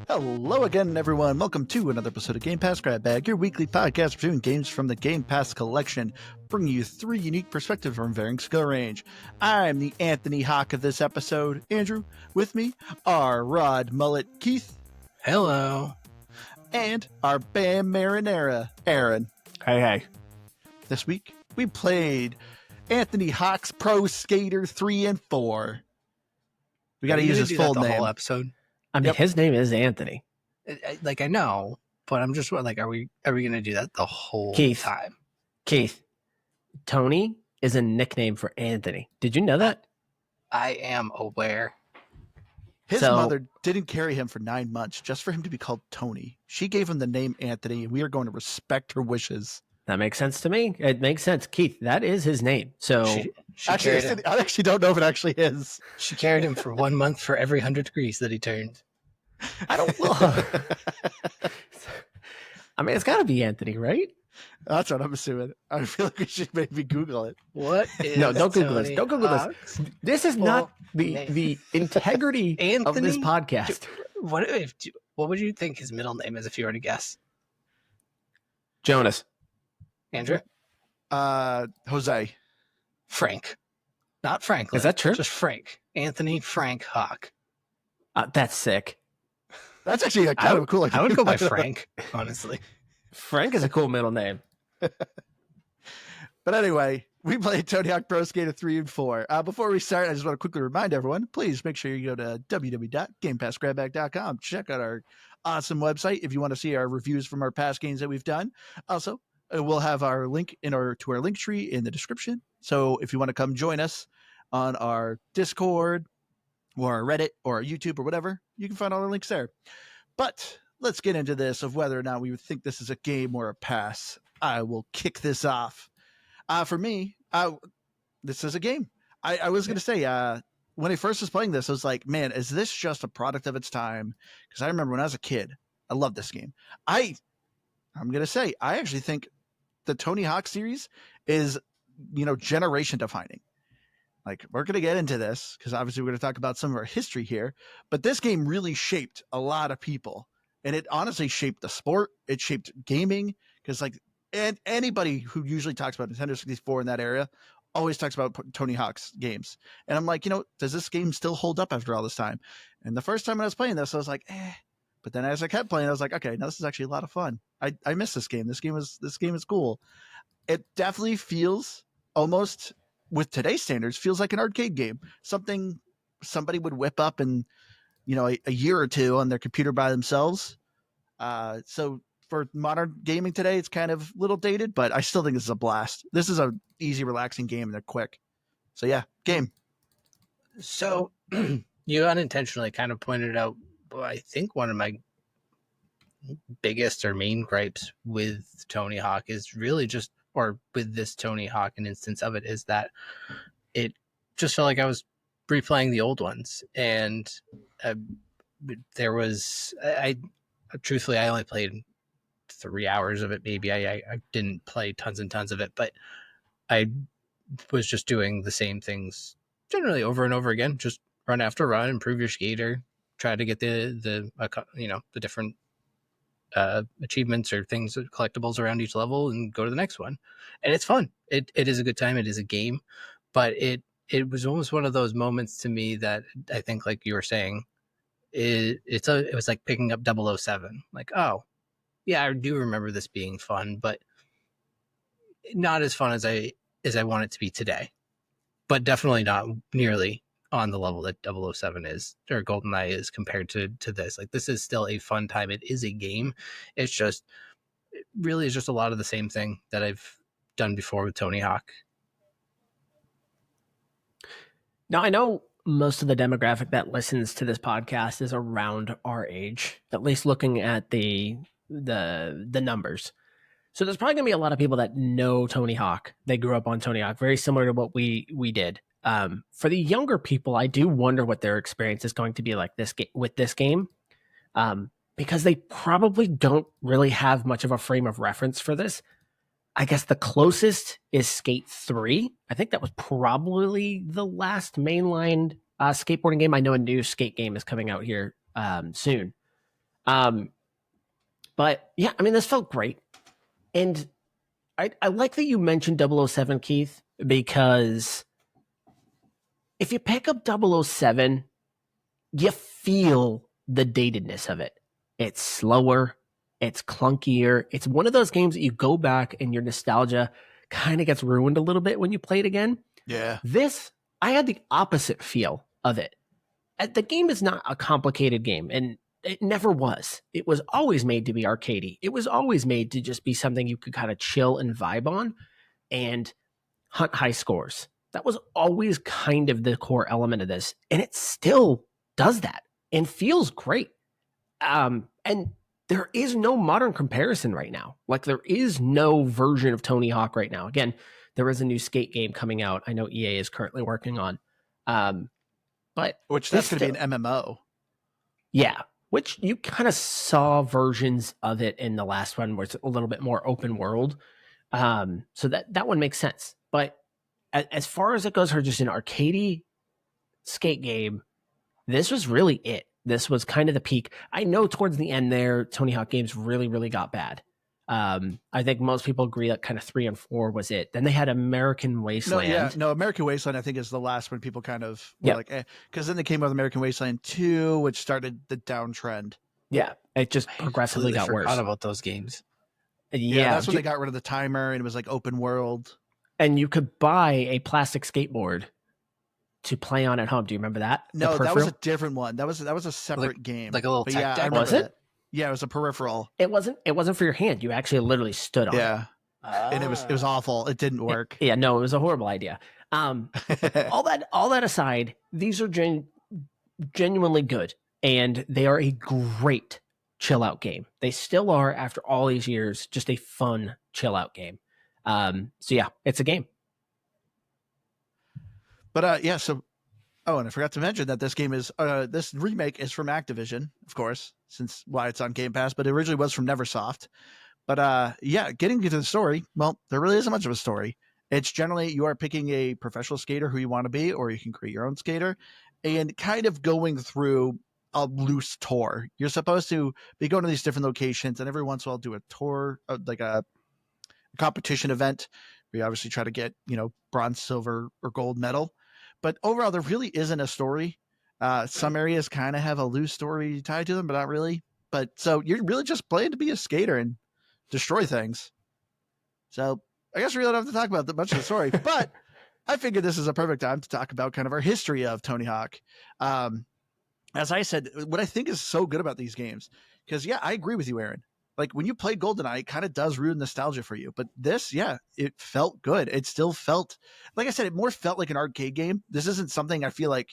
Hello again, everyone. Welcome to another episode of Game Pass Grab Bag, your weekly podcast reviewing games from the Game Pass collection, bringing you three unique perspectives from varying skill range. I'm the Anthony Hawk of this episode, Andrew. With me are Rod Mullet Keith. Hello. And our Bam Marinara, Aaron. Hey. This week, we played Anthony Hawk's Pro Skater 3 and 4. We got to use his full name. Whole episode. I mean, his name is Anthony. I know, but I'm just like, are we going to do that the whole time? Keith, Tony is a nickname for Anthony. Did you know that? I am aware. His mother didn't carry him for 9 months just for him to be called Tony. She gave him the name Anthony, and we are going to respect her wishes. That makes sense to me. It makes sense. Keith, that is his name. So I actually don't know if it actually is. She carried him for 1 month for every 100 degrees that he turned. I don't know. I mean, it's got to be Anthony, right? That's what I'm assuming. I feel like we should maybe Google it. What is No, don't Google Tony this. Don't Google Hawk's this. This is not the integrity of this podcast. What would you think his middle name is if you were to guess? Jonas. Andrew? Jose. Frank. Not Franklin. Is that true? Just Frank. Anthony Frank Hawk. That's sick. That's actually kind of a cool idea. I would go by Frank, honestly. Frank is a cool middle name. But anyway, we played Tony Hawk Pro Skater 3 and 4. Before we start, I just want to quickly remind everyone, please make sure you go to www.gamepassgrabbag.com. Check out our awesome website if you want to see our reviews from our past games that we've done. Also, we'll have our link to our link tree in the description. So if you want to come join us on our Discord or our Reddit or our YouTube or whatever, you can find all the links there. But let's get into this of whether or not we would think this is a game or a pass. I will kick this off. For me, this is a game. I was going to say, when I first was playing this, I was like, man, is this just a product of its time? Because I remember when I was a kid, I loved this game. I'm going to say, I actually think the Tony Hawk series is, generation defining. Like, we're going to get into this because obviously we're going to talk about some of our history here, but this game really shaped a lot of people, and it honestly shaped the sport. It shaped gaming because and anybody who usually talks about Nintendo 64 in that area always talks about Tony Hawk's games. And I'm like, does this game still hold up after all this time? And the first time when I was playing this, I was like, but then as I kept playing, I was like, okay, now this is actually a lot of fun. I miss this game. This game is cool. It definitely feels almost, with today's standards, feels like an arcade game. Something somebody would whip up in, a year or two on their computer by themselves. So for modern gaming today, it's kind of a little dated, but I still think this is a blast. This is an easy, relaxing game, and they're quick. So yeah, game. So you unintentionally kind of pointed out, I think one of my biggest or main gripes with Tony Hawk is really just, or with this Tony Hawk, an instance of it, is that it just felt like I was replaying the old ones. And truthfully, I only played 3 hours of it. Maybe I didn't play tons and tons of it, but I was just doing the same things generally over and over again. Just run after run, improve your skater, try to get the different achievements or things, collectibles around each level, and go to the next one. And it's fun. It is a good time. It is a game, but it was almost one of those moments to me that I think, like you were saying, it was like picking up 007. Like, oh yeah, I do remember this being fun, but not as fun as I want it to be today, but definitely not nearly on the level that 007 is, or GoldenEye is, compared to this. Like, this is still a fun time. It is a game. It really is just a lot of the same thing that I've done before with Tony Hawk. Now, I know most of the demographic that listens to this podcast is around our age, at least looking at the numbers. So there's probably gonna be a lot of people that know Tony Hawk. They grew up on Tony Hawk, very similar to what we did. For the younger people, I do wonder what their experience is going to be like with this game, because they probably don't really have much of a frame of reference for this. I guess the closest is Skate 3. I think that was probably the last mainline skateboarding game. I know a new skate game is coming out here soon. But yeah, I mean, this felt great. And I like that you mentioned 007, Keith, because if you pick up 007, you feel the datedness of it. It's slower, it's clunkier. It's one of those games that you go back and your nostalgia kind of gets ruined a little bit when you play it again. Yeah. This, I had the opposite feel of it. The game is not a complicated game, and it never was. It was always made to be arcadey. It was always made to just be something you could kind of chill and vibe on and hunt high scores. That was always kind of the core element of this, and it still does that and feels great. And there is no modern comparison right now. Like, there is no version of Tony Hawk right now. Again, there is a new skate game coming out. I know EA is currently working on, but which that's going to be an MMO. Yeah, which you kind of saw versions of it in the last one, where it's a little bit more open world. So that one makes sense. But as far as it goes for just an arcadey skate game, this was really it. This was kind of the peak. I know towards the end there, Tony Hawk games really, really got bad. I think most people agree that kind of 3 and 4 was it. Then they had American Wasteland. No, American Wasteland, I think, is the last one people kind of were like, eh. Because then they came out with American Wasteland 2, which started the downtrend. Yeah, it just progressively got worse. I forgot about those games. Yeah, that's when they got rid of the timer, and it was like open world. And you could buy a plastic skateboard to play on at home. Do you remember that? No, that was a different one. That was a separate game, like a little tech deck. Was it? Yeah, it was a peripheral. It wasn't for your hand. You actually literally stood on it. Yeah. And it was awful. It didn't work. No, it was a horrible idea. All that aside, these are genuinely good, and they are a great chill out game. They still are, after all these years, just a fun chill out game. So yeah, it's a game. But so and I forgot to mention that this game is this remake is from Activision, of course, since why it's on Game Pass, but it originally was from Neversoft. But getting into the story, well, there really isn't much of a story. It's generally you are picking a professional skater who you want to be, or you can create your own skater, and kind of going through a loose tour. You're supposed to be going to these different locations, and every once in a while do a tour, like a competition event. We obviously try to get, bronze, silver, or gold medal. But overall, there really isn't a story. Some areas kind of have a loose story tied to them, but not really. But so you're really just playing to be a skater and destroy things. So I guess we really don't have to talk about much of the story, but I figured this is a perfect time to talk about kind of our history of Tony Hawk. As I said, what I think is so good about these games, because I agree with you, Aaron. Like when you play GoldenEye, it kind of does ruin nostalgia for you. But this, it felt good. It still felt, like I said, it more felt like an arcade game. This isn't something I feel like,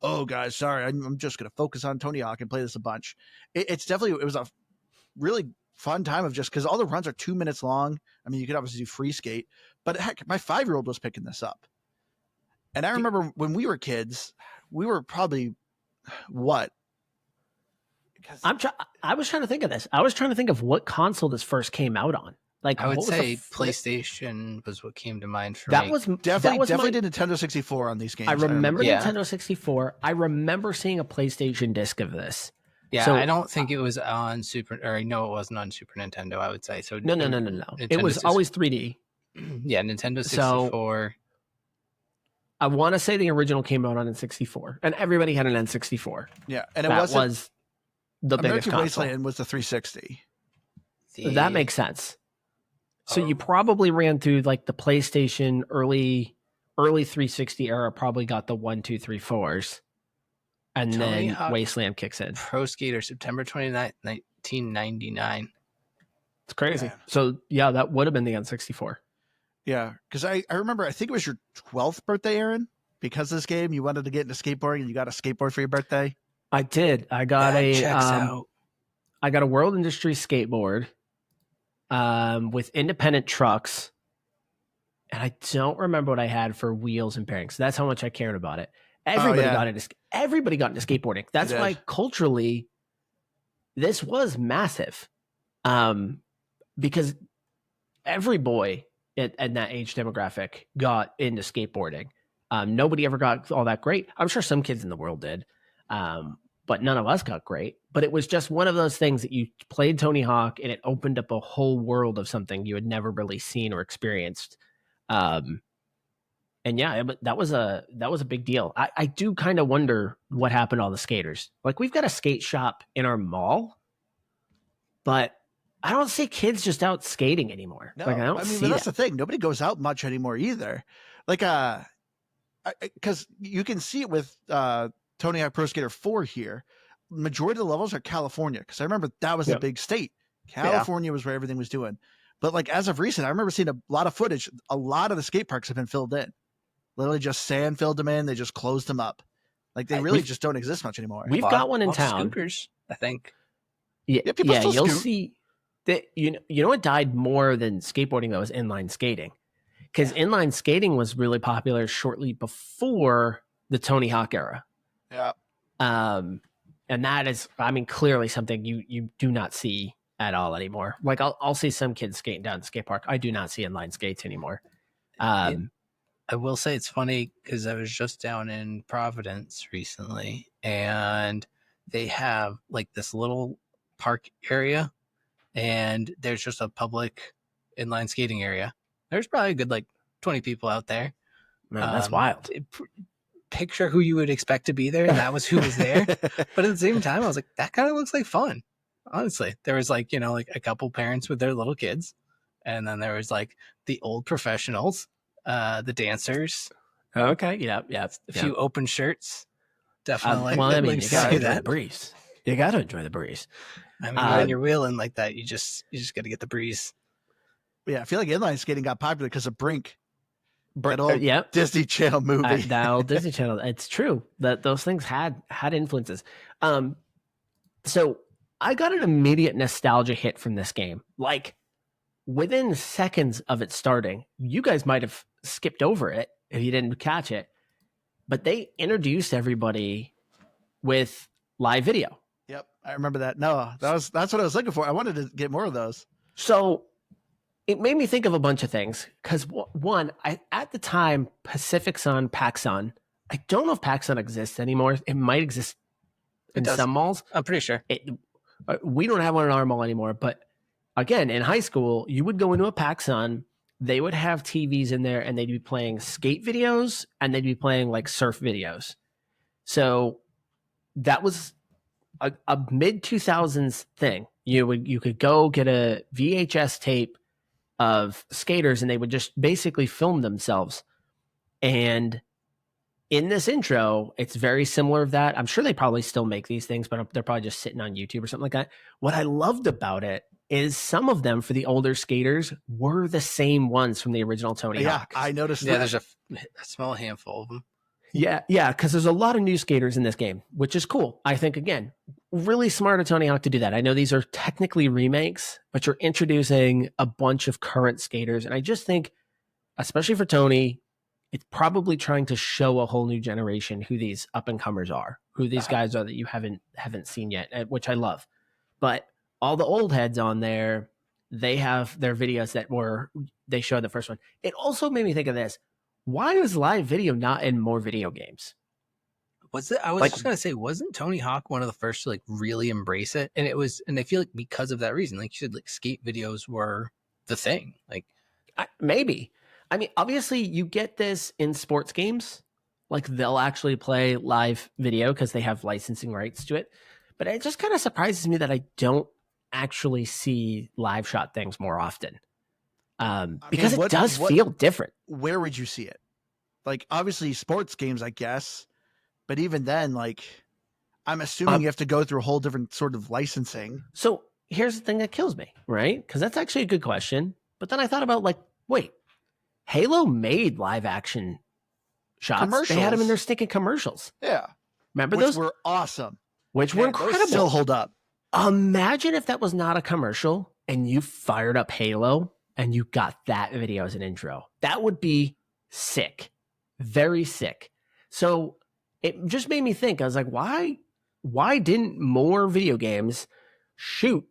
oh, guys, sorry, I'm just going to focus on Tony Hawk and play this a bunch. It was a really fun time of just because all the runs are 2 minutes long. I mean, you could obviously do free skate, but heck, my 5-year-old was picking this up. And I remember when we were kids, we were probably what? I was trying to think of this. I was trying to think of what console this first came out on. Like, I would say PlayStation was what came to mind for me. That was definitely did Nintendo 64 on these games. I remember Nintendo 64. I remember seeing a PlayStation disc of this. Yeah, so, I don't think it was on it wasn't on Super Nintendo, I would say. So no. It was always 3D. Yeah, Nintendo 64. So, I want to say the original came out on N64, and everybody had an N64. Yeah, and it was the biggest console. Wasteland was the 360. That makes sense. So you probably ran through like the PlayStation early 360 era, probably got the 1, 2, 3, 4s. And Tony then Hawk Wasteland kicks in. Pro Skater, September 29th, 1999. It's crazy. Yeah. So that would have been the N64. Yeah, because I remember, I think it was your 12th birthday, Aaron. Because of this game, you wanted to get into skateboarding and you got a skateboard for your birthday. I did. I got I got a World Industry skateboard with independent trucks. And I don't remember what I had for wheels and bearings. That's how much I cared about it. Everybody got into skateboarding. That's why culturally this was massive. Because every boy in that age demographic got into skateboarding. Nobody ever got all that great. I'm sure some kids in the world did. but none of us got great. But it was just one of those things that you played Tony Hawk and it opened up a whole world of something you had never really seen or experienced. And yeah, but that was a big deal. I do kind of wonder what happened to all the skaters. Like, we've got a skate shop in our mall, but I don't see kids just out skating anymore. No, like, I don't see but that's that. the thing. Nobody goes out much anymore either. Like, because you can see it with Tony Hawk Pro Skater 4 here. Majority of the levels are California, because I remember that was a big state. California was where everything was doing. But like, as of recent, I remember seeing a lot of footage. A lot of the skate parks have been filled in. Literally just sand filled them in. They just closed them up. Like, they really just don't exist much anymore. We've got one in town. Scooters, I think. Yeah, people still you'll scoot. see that. You know what died more than skateboarding though is inline skating, because inline skating was really popular shortly before the Tony Hawk era. Yeah. And that is, I mean, clearly something you do not see at all anymore. Like, I'll see some kids skating down the skate park. I do not see inline skates anymore. I will say it's funny because I was just down in Providence recently, and they have like this little park area, and there's just a public inline skating area. There's probably a good like 20 people out there. Man, that's wild. Picture who you would expect to be there, and that was who was there. But at the same time, I was like, that kind of looks like fun. Honestly, there was like, you know, like a couple parents with their little kids, and then there was like the old professionals, the dancers. Okay, yeah. A few open shirts. Definitely. Well, I mean, like you gotta see enjoy that. the breeze. You gotta enjoy the breeze. I mean, when you're wheeling like that, you just got to get the breeze. Yeah, I feel like inline skating got popular because of Brink. That old Yeah, Disney Channel movie. that old Disney Channel. It's true that those things had influences. So I got an immediate nostalgia hit from this game. Like, within seconds of it starting, you guys might have skipped over it if you didn't catch it, but they introduced everybody with live video. Yep, I remember that. No, that's what I was looking for. I wanted to get more of those. So it made me think of a bunch of things because one, at the time, Pacific Sun, PacSun, I don't know if PacSun exists anymore. It might exist in some malls. I'm pretty sure. We don't have one in our mall anymore, but again, in high school, you would go into a PacSun, they would have TVs in there and they'd be playing skate videos and they'd be playing like surf videos. So that was a mid 2000s thing. You could go get a VHS tape of skaters and they would just basically film themselves. And in this intro, it's very similar to that. I'm sure they probably still make these things, but they're probably just sitting on YouTube or something like that. What I loved about it is some of them for the older skaters were the same ones from the original Tony Hawk. I noticed that. Yeah, there's a small handful of them. Yeah, because there's a lot of new skaters in this game, which is cool. I think, again, really smart of Tony Hawk to do that. I know these are technically remakes, but you're introducing a bunch of current skaters. And I just think, especially for Tony, it's probably trying to show a whole new generation who these up-and-comers are, who these guys are that you haven't seen yet, which I love. But all the old heads on there, they have their videos they showed the first one. It also made me think of this. Why is live video not in more video games? I was just gonna say, wasn't Tony Hawk one of the first to like really embrace it? And I feel like because of that reason, like you said, like skate videos were the thing. Like maybe. I mean, obviously you get this in sports games. Like, they'll actually play live video because they have licensing rights to it. But it just kind of surprises me that I don't actually see live shot things more often. Because it does feel different. Where would you see it? Like, obviously sports games, I guess. But even then, like, I'm assuming you have to go through a whole different sort of licensing. So here's the thing that kills me, right? Because that's actually a good question. But then I thought about, like, wait, Halo made live action shots. They had them in their stinking commercials. Yeah. Remember Which those? were awesome. Which were incredible. Those still hold up. Imagine if that was not a commercial and you fired up Halo and you got that video as an intro. That would be sick. Very sick. So it just made me think. I was like, why didn't more video games shoot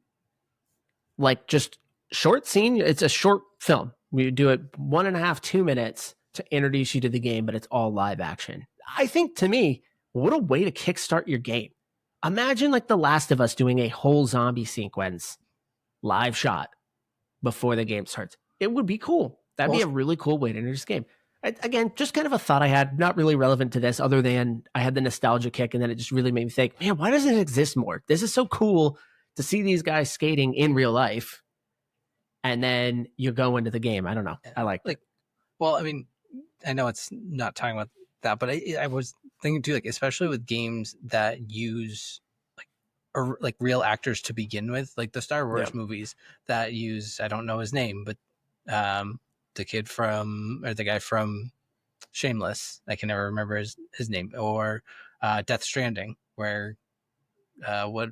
like just short scene? It's a short film. We do it 1.5, 2 minutes to introduce you to the game, but it's all live action. I think, to me, what a way to kickstart your game. Imagine like The Last of Us doing a whole zombie sequence live shot before the game starts. It would be cool. That'd be a really cool way to introduce the game. Again, just kind of a thought I had, not really relevant to this, other than I had the nostalgia kick, and then it just really made me think, man, why doesn't it exist more? This is so cool to see these guys skating in real life, and then you go into the game. I don't know. I like it. Well, I mean, I know it's not talking about that, but I was thinking too, like especially with games that use like real actors to begin with, like the Star Wars movies that use, I don't know his name, but the kid from, or the guy from Shameless, I can never remember his name, or Death Stranding, where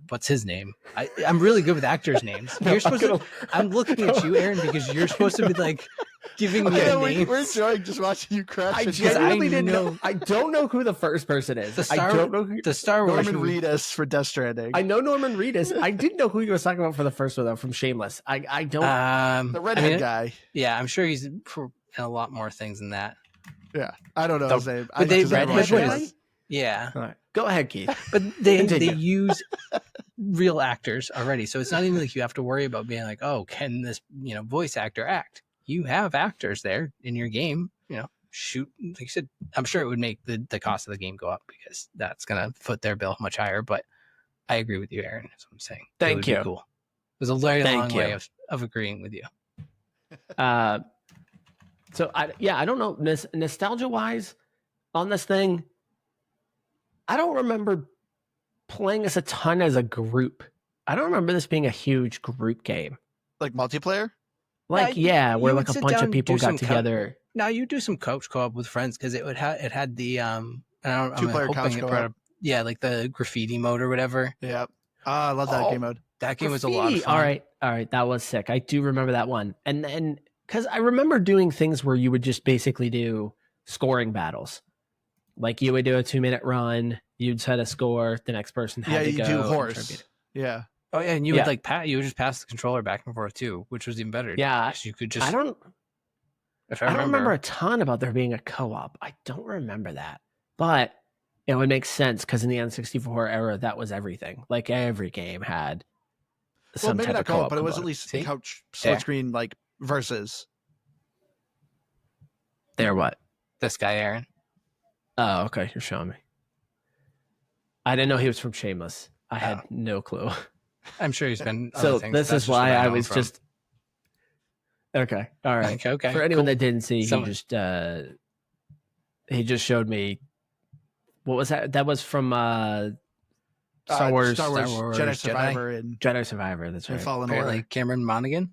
what's his name? I'm really good with actors' names. You're supposed to. I'm looking at you, Aaron, because you're supposed to be like giving me a name. We're enjoying just watching you crash. I genuinely didn't know. I don't know who the first person is. I don't know who, the Star Wars Norman Reedus for Death Stranding. I know Norman Reedus. I didn't know who he was talking about for the first one though, from Shameless. I don't. The redhead guy. Yeah, I'm sure he's in a lot more things than that. Yeah, I don't know his name. But they redhead. Yeah. All right. Go ahead, Keith. But they use real actors already, so it's not even like you have to worry about being like, oh, can this voice actor act? You have actors there in your game. Shoot, like you said, I'm sure it would make the cost of the game go up because that's gonna foot their bill much higher. But I agree with you, Aaron. That's what I'm saying. Thank you. Cool. It was a very long way of agreeing with you. So I don't know, nostalgia wise on this thing. I don't remember playing this a ton as a group. I don't remember this being a huge group game. Like multiplayer? Like, where like a bunch of people got together. Now you do some couch co-op with friends because it had the two-player couch co-op. Yeah, like the graffiti mode or whatever. Yeah. I love that game mode. That game was a lot of fun. All right. That was sick. I do remember that one. And then, because I remember doing things where you would just basically do scoring battles. Like you would do a 2-minute run, you'd set a score, the next person had to go. Yeah, you do horse. Yeah. Oh yeah, and you would you would just pass the controller back and forth too, which was even better. Yeah, you could just. I don't remember a ton about there being a co-op. I don't remember that, but it would make sense because in the N64 era, that was everything. Like every game had some type of co-op, but it was at least couch split screen like versus. There, what? This guy, Aaron. Oh, okay. You're showing me. I didn't know he was from Shameless. I had no clue. I'm sure he's been. So this is why I was just. Okay. All right. Okay. For anyone that didn't see, he just showed me. What was that? That was from Star Wars, Jedi Survivor, and Jedi Survivor. That's right. Fallen Order. Cameron Monaghan.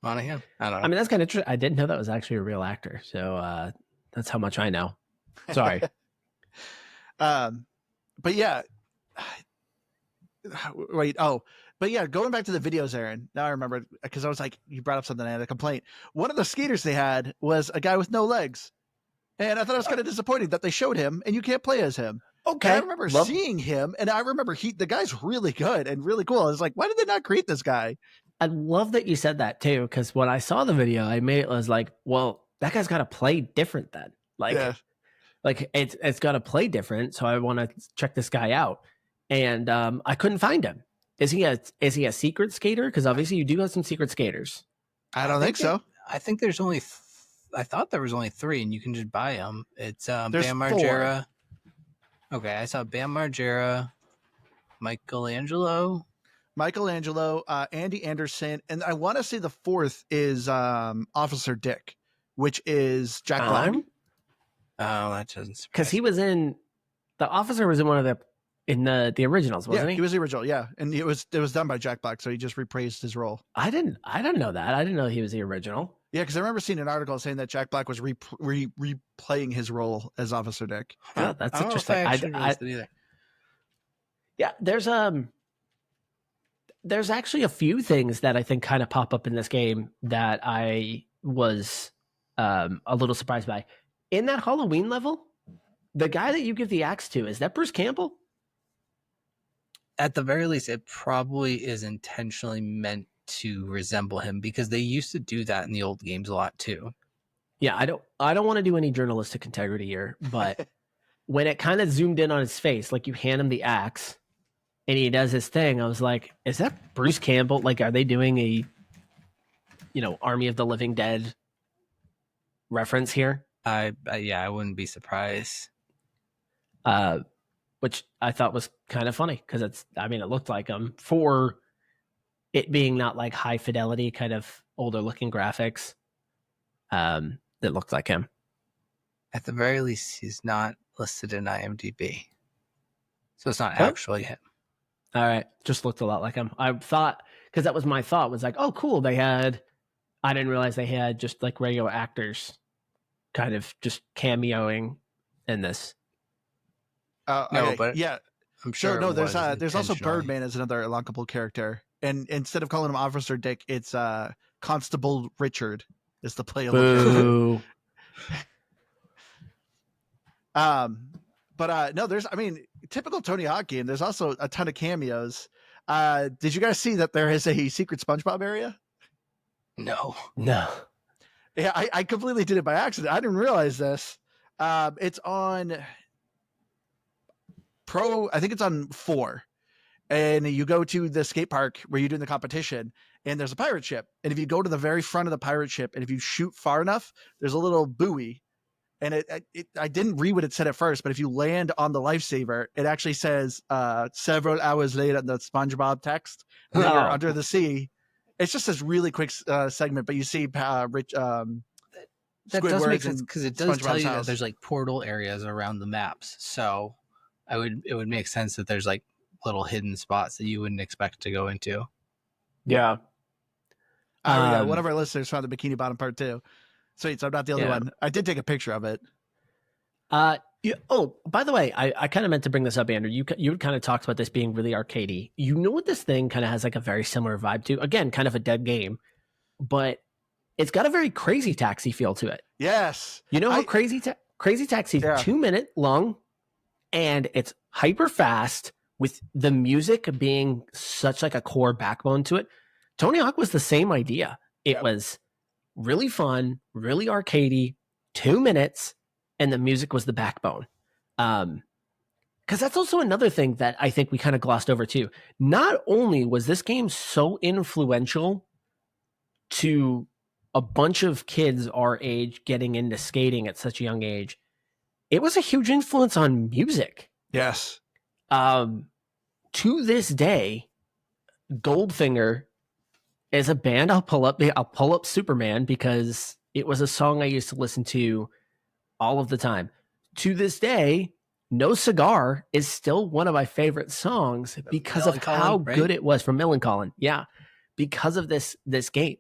Monaghan. I don't know. I mean, that's kind of interesting. I didn't know that was actually a real actor. So that's how much I know. Sorry. But yeah. Wait. Oh, but yeah. Going back to the videos, Aaron. Now I remember because I was like, you brought up something. I had a complaint. One of the skaters they had was a guy with no legs, and I thought it was kind of disappointing that they showed him and you can't play as him. Okay. And I remember seeing him, and I remember the guy's really good and really cool. I was like, why did they not create this guy? I love that you said that too, because when I saw the video, I was like, well, that guy's got to play different then. Like it's got to play different. So I want to check this guy out. And I couldn't find him. Is he a secret skater? Because obviously you do have some secret skaters. I don't think so. I think there's only. I thought there was only 3, and you can just buy them. It's Bam 4. Margera. Okay, I saw Bam Margera, Michelangelo, Andy Anderson, and I want to say the 4th is Officer Dick, which is Jack Black. Oh, that doesn't. Because he was in. The officer was in one of the originals, wasn't he? He was the original, yeah, and it was done by Jack Black, so he just reprised his role. I didn't know that. I didn't know he was the original. Yeah, because I remember seeing an article saying that Jack Black was replaying his role as Officer Dick. Yeah, that's interesting. Yeah, there's actually a few things that I think kind of pop up in this game that I was a little surprised by. In that Halloween level, the guy that you give the axe to, is that Bruce Campbell? At the very least, it probably is intentionally meant to resemble him because they used to do that in the old games a lot too. Yeah, I don't want to do any journalistic integrity here, but when it kind of zoomed in on his face, like you hand him the axe and he does his thing. I was like, is that Bruce Campbell? Like, are they doing a, Army of the Living Dead reference here? Yeah, I wouldn't be surprised. Which I thought was kind of funny because it looked like him for it being not like high fidelity, kind of older looking graphics. That looked like him. At the very least, he's not listed in IMDb. So it's not actually him. All right. Just looked a lot like him. I thought, because that was my thought, was like, oh, cool. I didn't realize they had just like regular actors kind of just cameoing in this. But yeah, I'm sure. No, there's also Birdman as another unlockable character, and instead of calling him Officer Dick, it's Constable Richard is the playable Boo. But no, typical Tony Hawk game. There's also a ton of cameos. Did you guys see that there is a secret SpongeBob area? No. Yeah, I completely did it by accident. I didn't realize this. It's on Pro. I think it's on 4. And you go to the skate park where you're doing the competition, and there's a pirate ship. And if you go to the very front of the pirate ship, and if you shoot far enough, there's a little buoy. And I didn't read what it said at first, but if you land on the lifesaver, it actually says several hours later in the SpongeBob text. And then you're under the sea. It's just this really quick segment, but you see Rich. That does make sense because it does tell you house. that there's like portal areas around the maps. So it would make sense that there's like little hidden spots that you wouldn't expect to go into. Yeah. One of our listeners found the Bikini Bottom part 2. Sweet, so I'm not the only one. I did take a picture of it. By the way, I kind of meant to bring this up, Andrew. You kind of talked about this being really arcadey. You know what this thing kind of has like a very similar vibe to? Again, kind of a dead game, but it's got a very Crazy Taxi feel to it. Yes. You know how Crazy Taxi 2 minute long, and it's hyper fast with the music being such like a core backbone to it. Tony Hawk was the same idea. It was really fun, really arcadey, 2 minutes, and the music was the backbone. Because that's also another thing that I think we kind of glossed over too. Not only was this game so influential to a bunch of kids our age getting into skating at such a young age, it was a huge influence on music. Yes. To this day, Goldfinger is a band I'll pull up Superman because it was a song I used to listen to all of the time. To this day, No Cigar is still one of my favorite songs because of how good it was from Millencolin. Yeah, because of this game.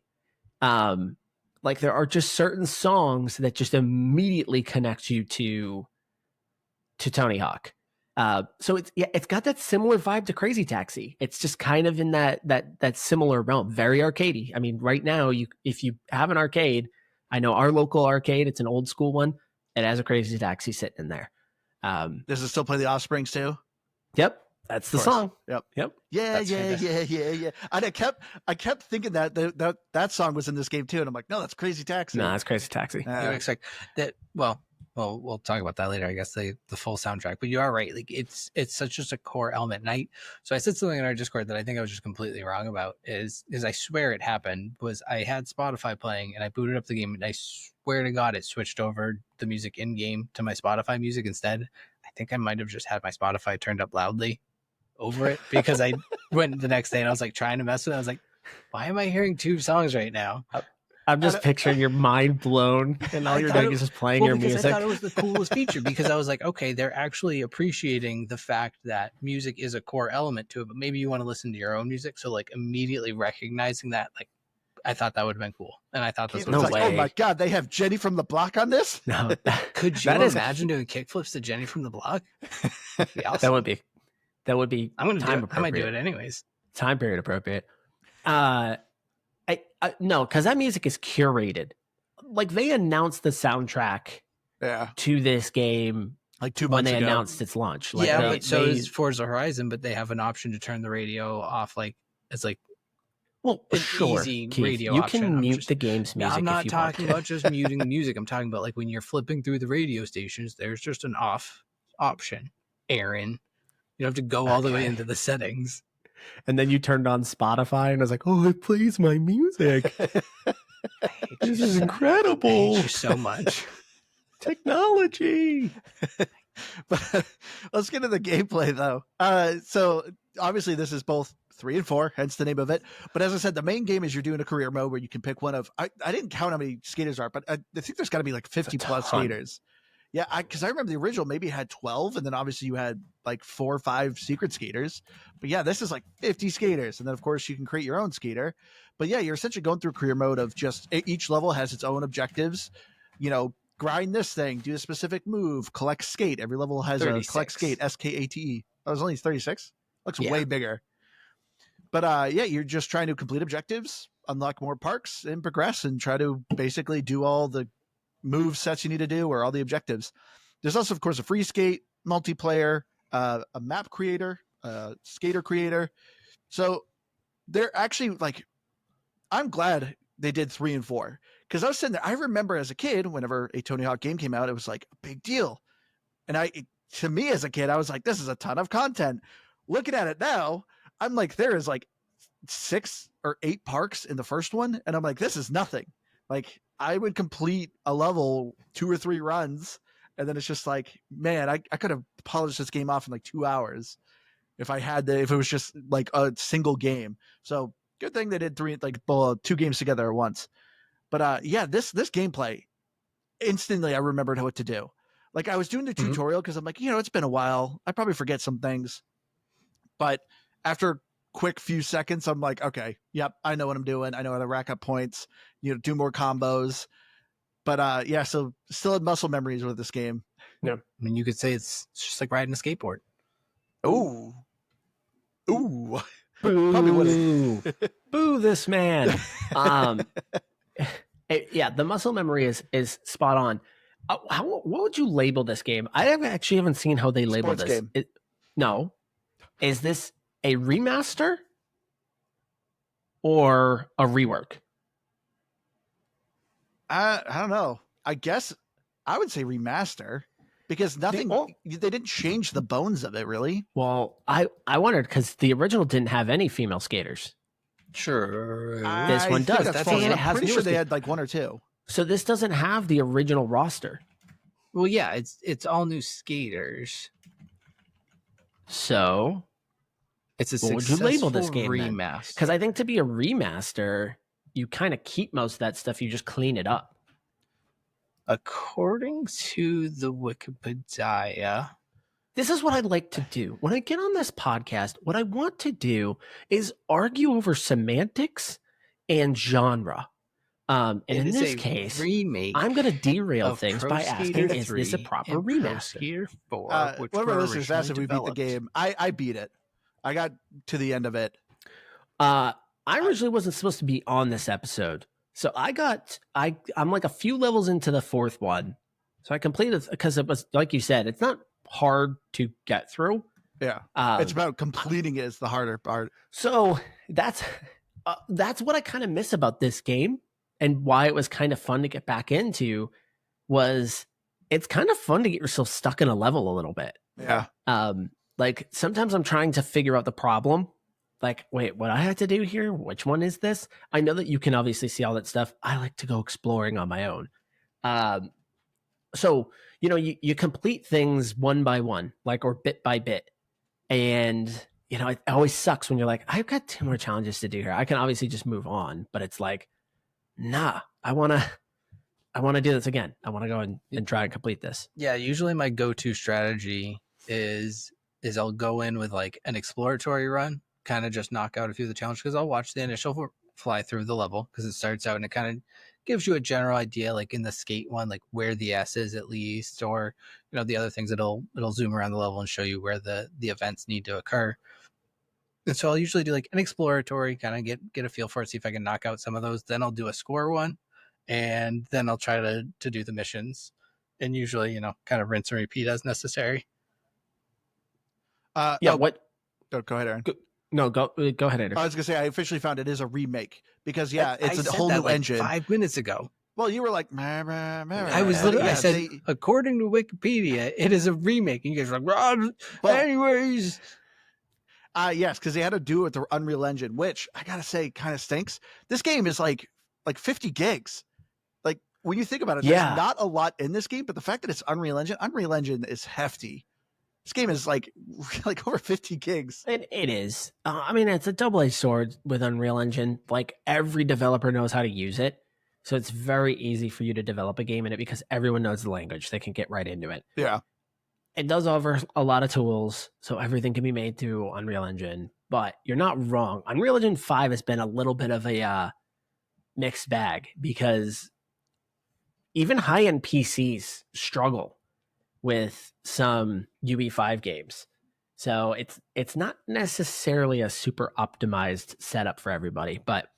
Like there are just certain songs that just immediately connect you to Tony Hawk. So it's got that similar vibe to Crazy Taxi. It's just kind of in that similar realm, very arcadey. I mean, right now, if you have an arcade, I know our local arcade, it's an old school one. It has a Crazy Taxi sitting in there. Does it still play the Offsprings too? Yep, that's the song. Yep. Yeah. And I kept thinking that song was in this game too, and I'm like, no, that's Crazy Taxi. No, that's Crazy Taxi. You expect that? Well, we'll talk about that later. I guess the full soundtrack, but you are right. Like it's such just a core element. And I said something in our Discord that I think I was just completely wrong about. Is I swear it happened. Was I had Spotify playing and I booted up the game and I swear to God it switched over the music in game to my Spotify music instead. I think I might have just had my Spotify turned up loudly over it because I went the next day and I was like trying to mess with it. I was like, why am I hearing 2 songs right now? I'm just picturing your mind blown and all you're doing is just playing your music. I thought it was the coolest feature because I was like, okay, they're actually appreciating the fact that music is a core element to it, but maybe you want to listen to your own music. So like immediately recognizing that, like, I thought that would have been cool. And I thought this was no way. Oh my God, they have Jenny from the Block on this? No. Could you imagine doing kickflips to Jenny from the Block? That'd be awesome. That would be I'm going to do it. I might do it anyways. Time period appropriate. No, because that music is curated. Like they announced the soundtrack to this game like 2 months when they ago. announced its launch. Like but so is Forza Horizon, but they have an option to turn the radio off. Like it's like sure, easy Keith, radio you option. can mute the game's music. I'm not if you talking want about just muting the music. I'm talking about like when you're flipping through the radio stations, there's just an off option. Aaron. You have to go all the way Okay. into the settings. And then you turned on Spotify and I was like, oh, it plays my music. I hate This you is so- incredible. I hate you so much. Technology. But let's get to the gameplay though. So obviously this is both 3 and 4, hence the name of it. But as I said, the main game is you're doing a career mode where you can pick one of. I didn't count how many skaters are, but I think there's got to be like 50 plus ton. skaters. Yeah, because I remember the original maybe had 12, and then obviously you had like 4 or 5 secret skaters. But yeah, this is like 50 skaters, and then of course you can create your own skater. But yeah, you're essentially going through career mode of just each level has its own objectives. You know, grind this thing, do a specific move, collect skate. Every level has a collect 36. skate, SKATE. Oh, it was only 36. Looks Yeah. way bigger. But yeah, you're just trying to complete objectives, unlock more parks, and progress, and try to basically do all the move sets you need to do or all the objectives. There's also, of course, a free skate, multiplayer, a map creator, skater creator. So they're actually like, I'm glad they did 3 and 4 because I was sitting there. I remember as a kid, whenever a Tony Hawk game came out, it was like a big deal. And to me as a kid, I was like, this is a ton of content. Looking at it now, I'm like, there is like 6 or 8 parks in the first one. And I'm like, this is nothing. Like I would complete a level 2 or 3 runs. And then it's just like, man, I could have polished this game off in like 2 hours if it was just like a single game. So good thing they did 2 games together at once. But yeah, this gameplay, instantly I remembered what to do. Like I was doing the tutorial because I'm like, it's been a while. I probably forget some things. But after quick few seconds, I'm like, okay, yep, I know what I'm doing. I know how to rack up points, do more combos. But yeah, so still had muscle memories with this game. Yeah. I mean, you could say it's just like riding a skateboard. Ooh. Boo. Probably wouldn't. Boo this man. Yeah, the muscle memory is spot on. What would you label this game? I actually haven't seen how they label Sports this. game. No. Is this a remaster or a rework? I don't know. I guess I would say remaster because they didn't change the bones of it really. Well, I wondered because the original didn't have any female skaters. Sure. This one does. That's And it I'm has pretty newer sure they skaters. had like 1 or 2. So this doesn't have the original roster. Well, yeah, it's all new skaters. So It's a what would you label this successful game then? remaster. Because I think to be a remaster, you kind of keep most of that stuff. You just clean it up. According to the Wikipedia, This is what I'd like to do. When I get on this podcast, what I want to do is argue over semantics and genre. And in this case, remake, I'm going to derail of things Pro by Skater asking, is this a 3 proper and Pro remaster? Skater 4, which One of our were listeners asked if we originally beat the game. I beat it. I got to the end of it. I originally wasn't supposed to be on this episode. So I'm like a few levels into the 4th one. So I completed because it was, like you said, it's not hard to get through. Yeah. It's about completing it is the harder part. So that's what I kind of miss about this game and why it was kind of fun to get back into was it's kind of fun to get yourself stuck in a level a little bit. Yeah. Like sometimes I'm trying to figure out the problem. Like, wait, what I had to do here? Which one is this? I know that you can obviously see all that stuff. I like to go exploring on my own. So, you complete things one by one, or bit by bit. And, it always sucks when you're like, I've got 2 more challenges to do here. I can obviously just move on, but it's like, nah, I want to do this again. I want to go and try and complete this. Yeah, usually my go-to strategy is I'll go in with like an exploratory run, kind of just knock out a few of the challenges because I'll watch the initial fly through the level because it starts out and it kind of gives you a general idea, like in the skate one, like where the S is at least, or the other things it'll zoom around the level and show you where the events need to occur. And so I'll usually do like an exploratory, kind of get a feel for it, see if I can knock out some of those. Then I'll do a score one, and then I'll try to do the missions, and usually kind of rinse and repeat as necessary. What? Oh, go ahead, Aaron. No, go ahead, Andrew. I was gonna say I officially found it is a remake because it's I a whole said new that, like, engine. 5 minutes ago. Well, you were like, meh, meh, meh, I was meh. literally. Yeah, I said, according to Wikipedia, it is a remake. And you guys were like, "Well, anyways." Yes, because they had to do it with the Unreal Engine, which I gotta say kind of stinks. This game is like 50 gigs. Like when you think about it, Yeah. there's not a lot in this game, but the fact that it's Unreal Engine is hefty. This game is like over 50 gigs. It is. I mean, it's a double-edged sword with Unreal Engine. Like every developer knows how to use it, so it's very easy for you to develop a game in it because everyone knows the language. They can get right into it. Yeah. It does offer a lot of tools, so everything can be made through Unreal Engine. But you're not wrong. Unreal Engine 5 has been a little bit of a mixed bag because even high-end PCs struggle with some UE5 games. So it's not necessarily a super optimized setup for everybody, but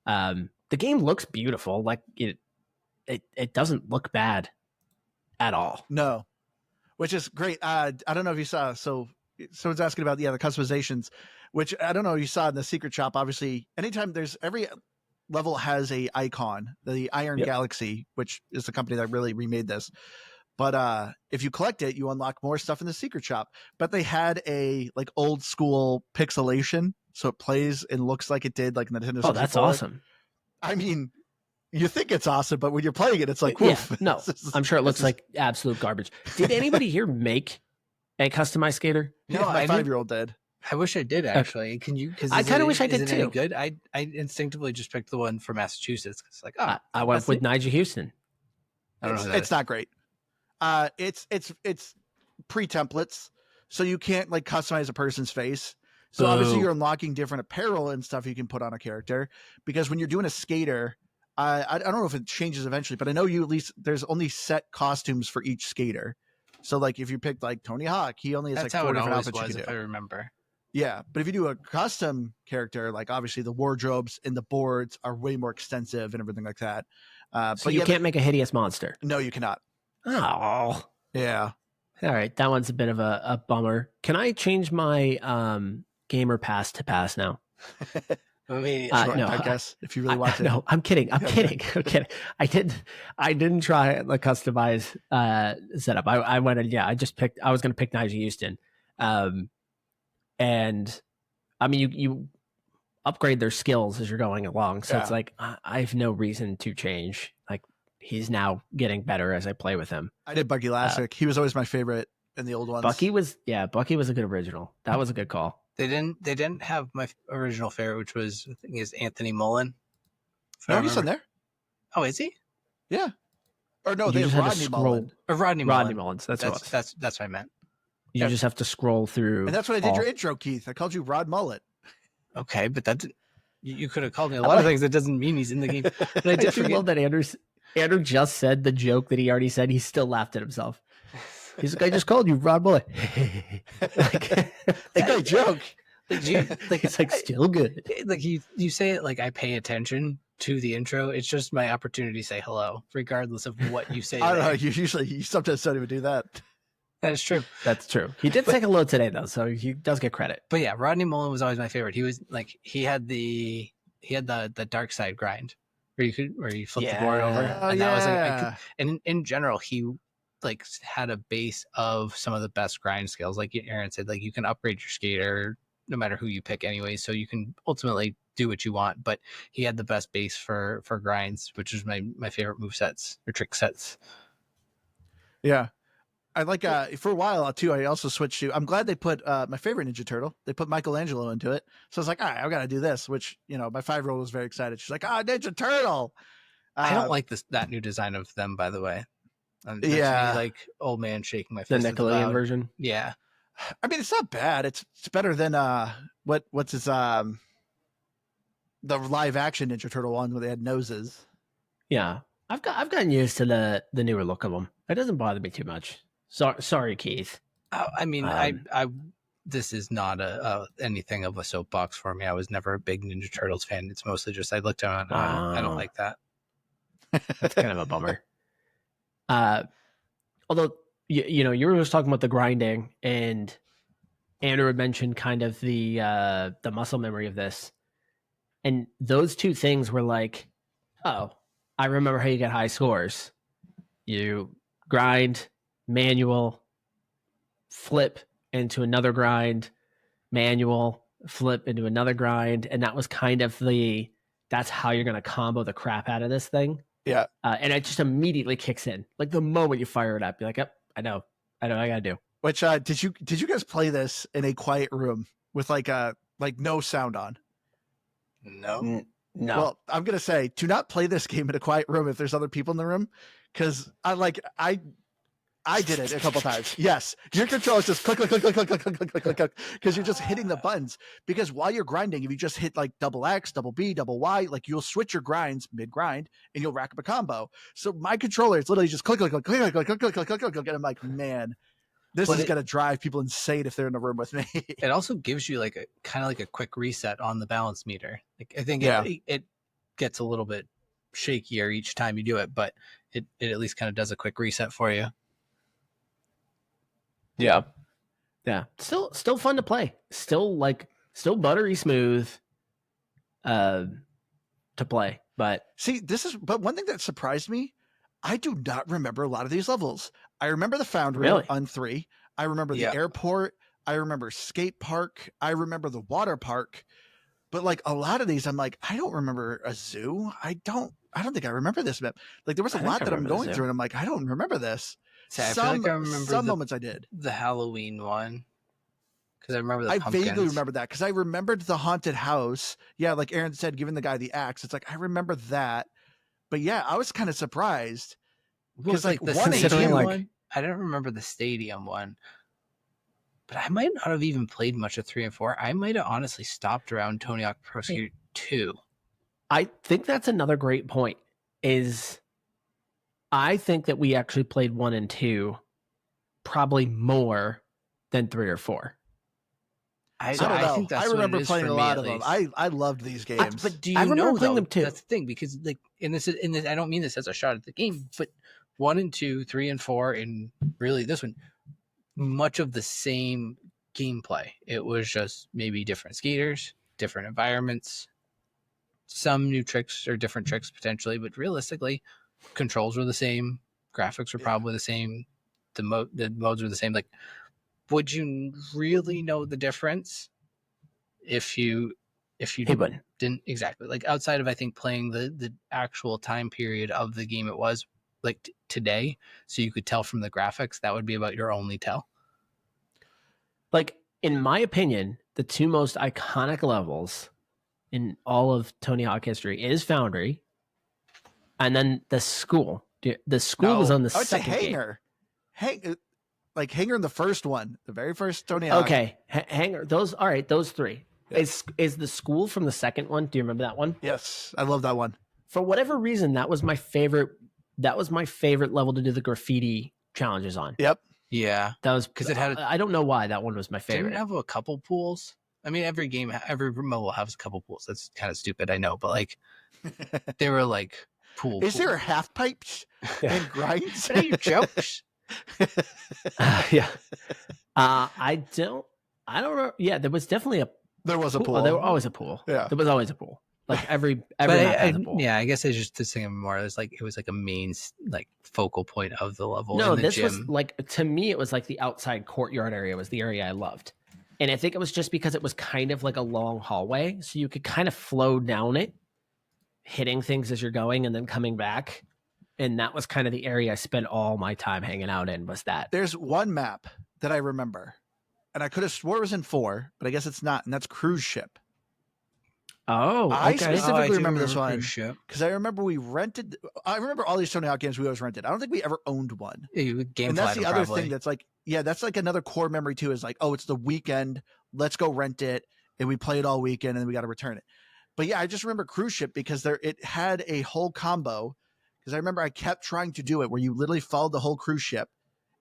the game looks beautiful. Like it doesn't look bad at all. No, which is great. I don't know if you saw. So someone's asking about the customizations, which I don't know if you saw in the secret shop. Obviously, anytime there's every level has a icon, the Iron Galaxy, which is the company that really remade this. But if you collect it, you unlock more stuff in the secret shop. But they had a like old school pixelation, so it plays and looks like it did like in the Nintendo 64. Oh, that's awesome. I mean, you think it's awesome, but when you're playing it, it's like, woof. Yeah, no, I'm sure it looks like absolute garbage. Did anybody here make a customized skater? No, my 5-year-old did. I wish I did actually. Can you? Because I kind of wish I did too. Good. I instinctively just picked the one for Massachusetts. It's like, I went with Nigel Houston. I don't know. It's not great. It's pre-templates, so you can't like customize a person's face. So obviously you're unlocking different apparel and stuff you can put on a character, because when you're doing a skater, I don't know if it changes eventually, but I know you at least there's only set costumes for each skater. So like if you picked like Tony Hawk, he only has like 4 different outfits you can do. If I remember. Yeah, but if you do a custom character, like obviously the wardrobes and the boards are way more extensive and everything like that. So but you can't make a hideous monster. No, you cannot. Oh, yeah. All right, that one's a bit of a bummer. Can I change my gamer pass to pass now? I mean, no, I guess if you really want to. No, I'm kidding. I'm kidding. I didn't try the customized setup. I went and I was going to pick Nigel Houston, and I mean you upgrade their skills as you're going along, so it's like I have no reason to change. Like he's now getting better as I play with him. I did Bucky Lassick. He was always my favorite in the old ones. Bucky was a good original. That was a good call. They didn't have my original favorite, which was I think is Anthony Mullen. No, he's on there. Oh, is he? Yeah. Or no, they have Rodney Mullen. Or Rodney Mullins. That's what I meant. You just have to scroll through. And that's what I did your intro, Keith. I called you Rod Mullet. Okay, but that you could have called me a lot of things. That doesn't mean he's in the game. But I did love that Andrew just said the joke that he already said. He still laughed at himself. He's like, I just called you Rod Mullet. Like a joke. It's like still good. Like you say it like I pay attention to the intro. It's just my opportunity to say hello, regardless of what you say. I don't know. You sometimes don't even do that. That is true. That's true. He did take a load today though, so he does get credit. But yeah, Rodney Mullen was always my favorite. He was like he had the dark side grind where you flip the board over. And that was like and in general he like had a base of some of the best grind skills. Like Aaron said, like you can upgrade your skater no matter who you pick anyway, so you can ultimately do what you want. But he had the best base for grinds, which is my favorite move sets or trick sets. Yeah. I like for a while too. I also switched to. I'm glad they put my favorite Ninja Turtle. They put Michelangelo into it, so I was like, all right, I got to do this. Which my 5-year-old was very excited. She's like, Ninja Turtle. I don't like that new design of them, by the way. Me, like old man shaking my fist. The Nickelodeon version. Yeah, I mean it's not bad. It's better than what's his the live action Ninja Turtle one where they had noses. Yeah, I've gotten used to the newer look of them. It doesn't bother me too much. Sorry, Keith. I mean, I this is not anything of a soapbox for me. I was never a big Ninja Turtles fan. It's mostly just I looked on it. I don't like that. That's kind of a bummer. Although you were just talking about the grinding, and Andrew had mentioned kind of the muscle memory of this, and those two things were like, oh, I remember how you get high scores. You grind, manual, flip into another grind, manual, flip into another grind, and that was kind of that's how you're going to combo the crap out of this thing. Yeah. And it just immediately kicks in. Like the moment you fire it up, you're like, yep, I know I gotta do. Which did you guys play this in a quiet room with like no sound on? No. No. Well, I'm gonna say, do not play this game in a quiet room if there's other people in the room, because I did it a couple times. Yes, your controller's just click, click, click, click, click, click, click, click, click, click, because you're just hitting the buttons. Because while you're grinding, if you just hit like double X, double B, double Y, like you'll switch your grinds mid grind and you'll rack up a combo. So my controller is literally just click, click, click, click, click, click, click, click, click, click, click, and I'm like, man, this is gonna drive people insane if they're in the room with me. It also gives you like a kind of like a quick reset on the balance meter. Like I think it gets a little bit shakier each time you do it, but it at least kind of does a quick reset for you. Yeah. Still fun to play. Still buttery smooth to play. But see, but one thing that surprised me, I do not remember a lot of these levels. I remember the Foundry on 3. I remember the airport. I remember skate park. I remember the water park. But like a lot of these, I'm like, I don't remember a zoo. I don't think I remember this map. Like there was a lot that I'm going through, and I'm like, I don't remember this. So I feel like I remember some moments I did. The Halloween one. Because I remember the pumpkins. Vaguely remember that because I remembered the haunted house. Yeah, like Aaron said, giving the guy the axe. It's like I remember that. But yeah, I was kind of surprised. Because like the stadium one, I don't remember the stadium one. But I might not have even played much of 3 and 4. I might have honestly stopped around Tony Hawk Pro Skater 2. I think that's another great point. I think that we actually played 1 and 2 probably more than 3 or 4. I think that's I remember playing a lot of them. I loved these games. But do you know playing them too? That's the thing, because like in this, I don't mean this as a shot at the game, but 1 and 2, 3 and 4, and really this one, much of the same gameplay. It was just maybe different skaters, different environments, some new tricks or different tricks potentially, but realistically, controls were the same, graphics were probably the same, the modes were the same. Like, would you really know the difference if you didn't exactly, like, outside of I think playing the actual time period of the game it was like today, so you could tell from the graphics? That would be about your only tell. Like, in my opinion, the 2 most iconic levels in all of Tony Hawk history is Foundry, and then the school. The school was on the second Hangar. Hangar in the first one, the very first Tony Hawk. Okay, Hangar. Those 3. Yeah. Is the school from the second one? Do you remember that one? Yes, I love that one. For whatever reason, that was my favorite. That was my favorite level to do the graffiti challenges on. Yep. Yeah, that was because it had. I don't know why that one was my favorite. Didn't it have a couple pools? I mean, every mobile has a couple pools. That's kind of stupid, I know, but like they were like pool. Is there half pipes and grinds? Are you jokes? Yeah. I don't remember. Yeah, there was definitely a pool. Oh, there was always a pool. Yeah. There was always a pool. Like every map had a pool. Yeah, I guess I just to think more. It was like a main like focal point of the level. No, this gym. was like, to me, it was like the outside courtyard area was the area I loved. And I think it was just because it was kind of like a long hallway. So you could kind of flow down it, hitting things as you're going and then coming back. And that was kind of the area I spent all my time hanging out in, was that. There's one map that I remember, and I could have swore it was in 4, but I guess it's not, and that's Cruise Ship. Oh, okay. I specifically remember this one because I remember we rented. I remember all these Tony Hawk games we always rented. I don't think we ever owned one. Yeah, and that's the other thing that's like, that's like another core memory too. Is like, oh, it's the weekend. Let's go rent it, and we play it all weekend, and then we got to return it. But yeah, I just remember Cruise Ship because it had a whole combo. Because I remember I kept trying to do it where you literally followed the whole cruise ship,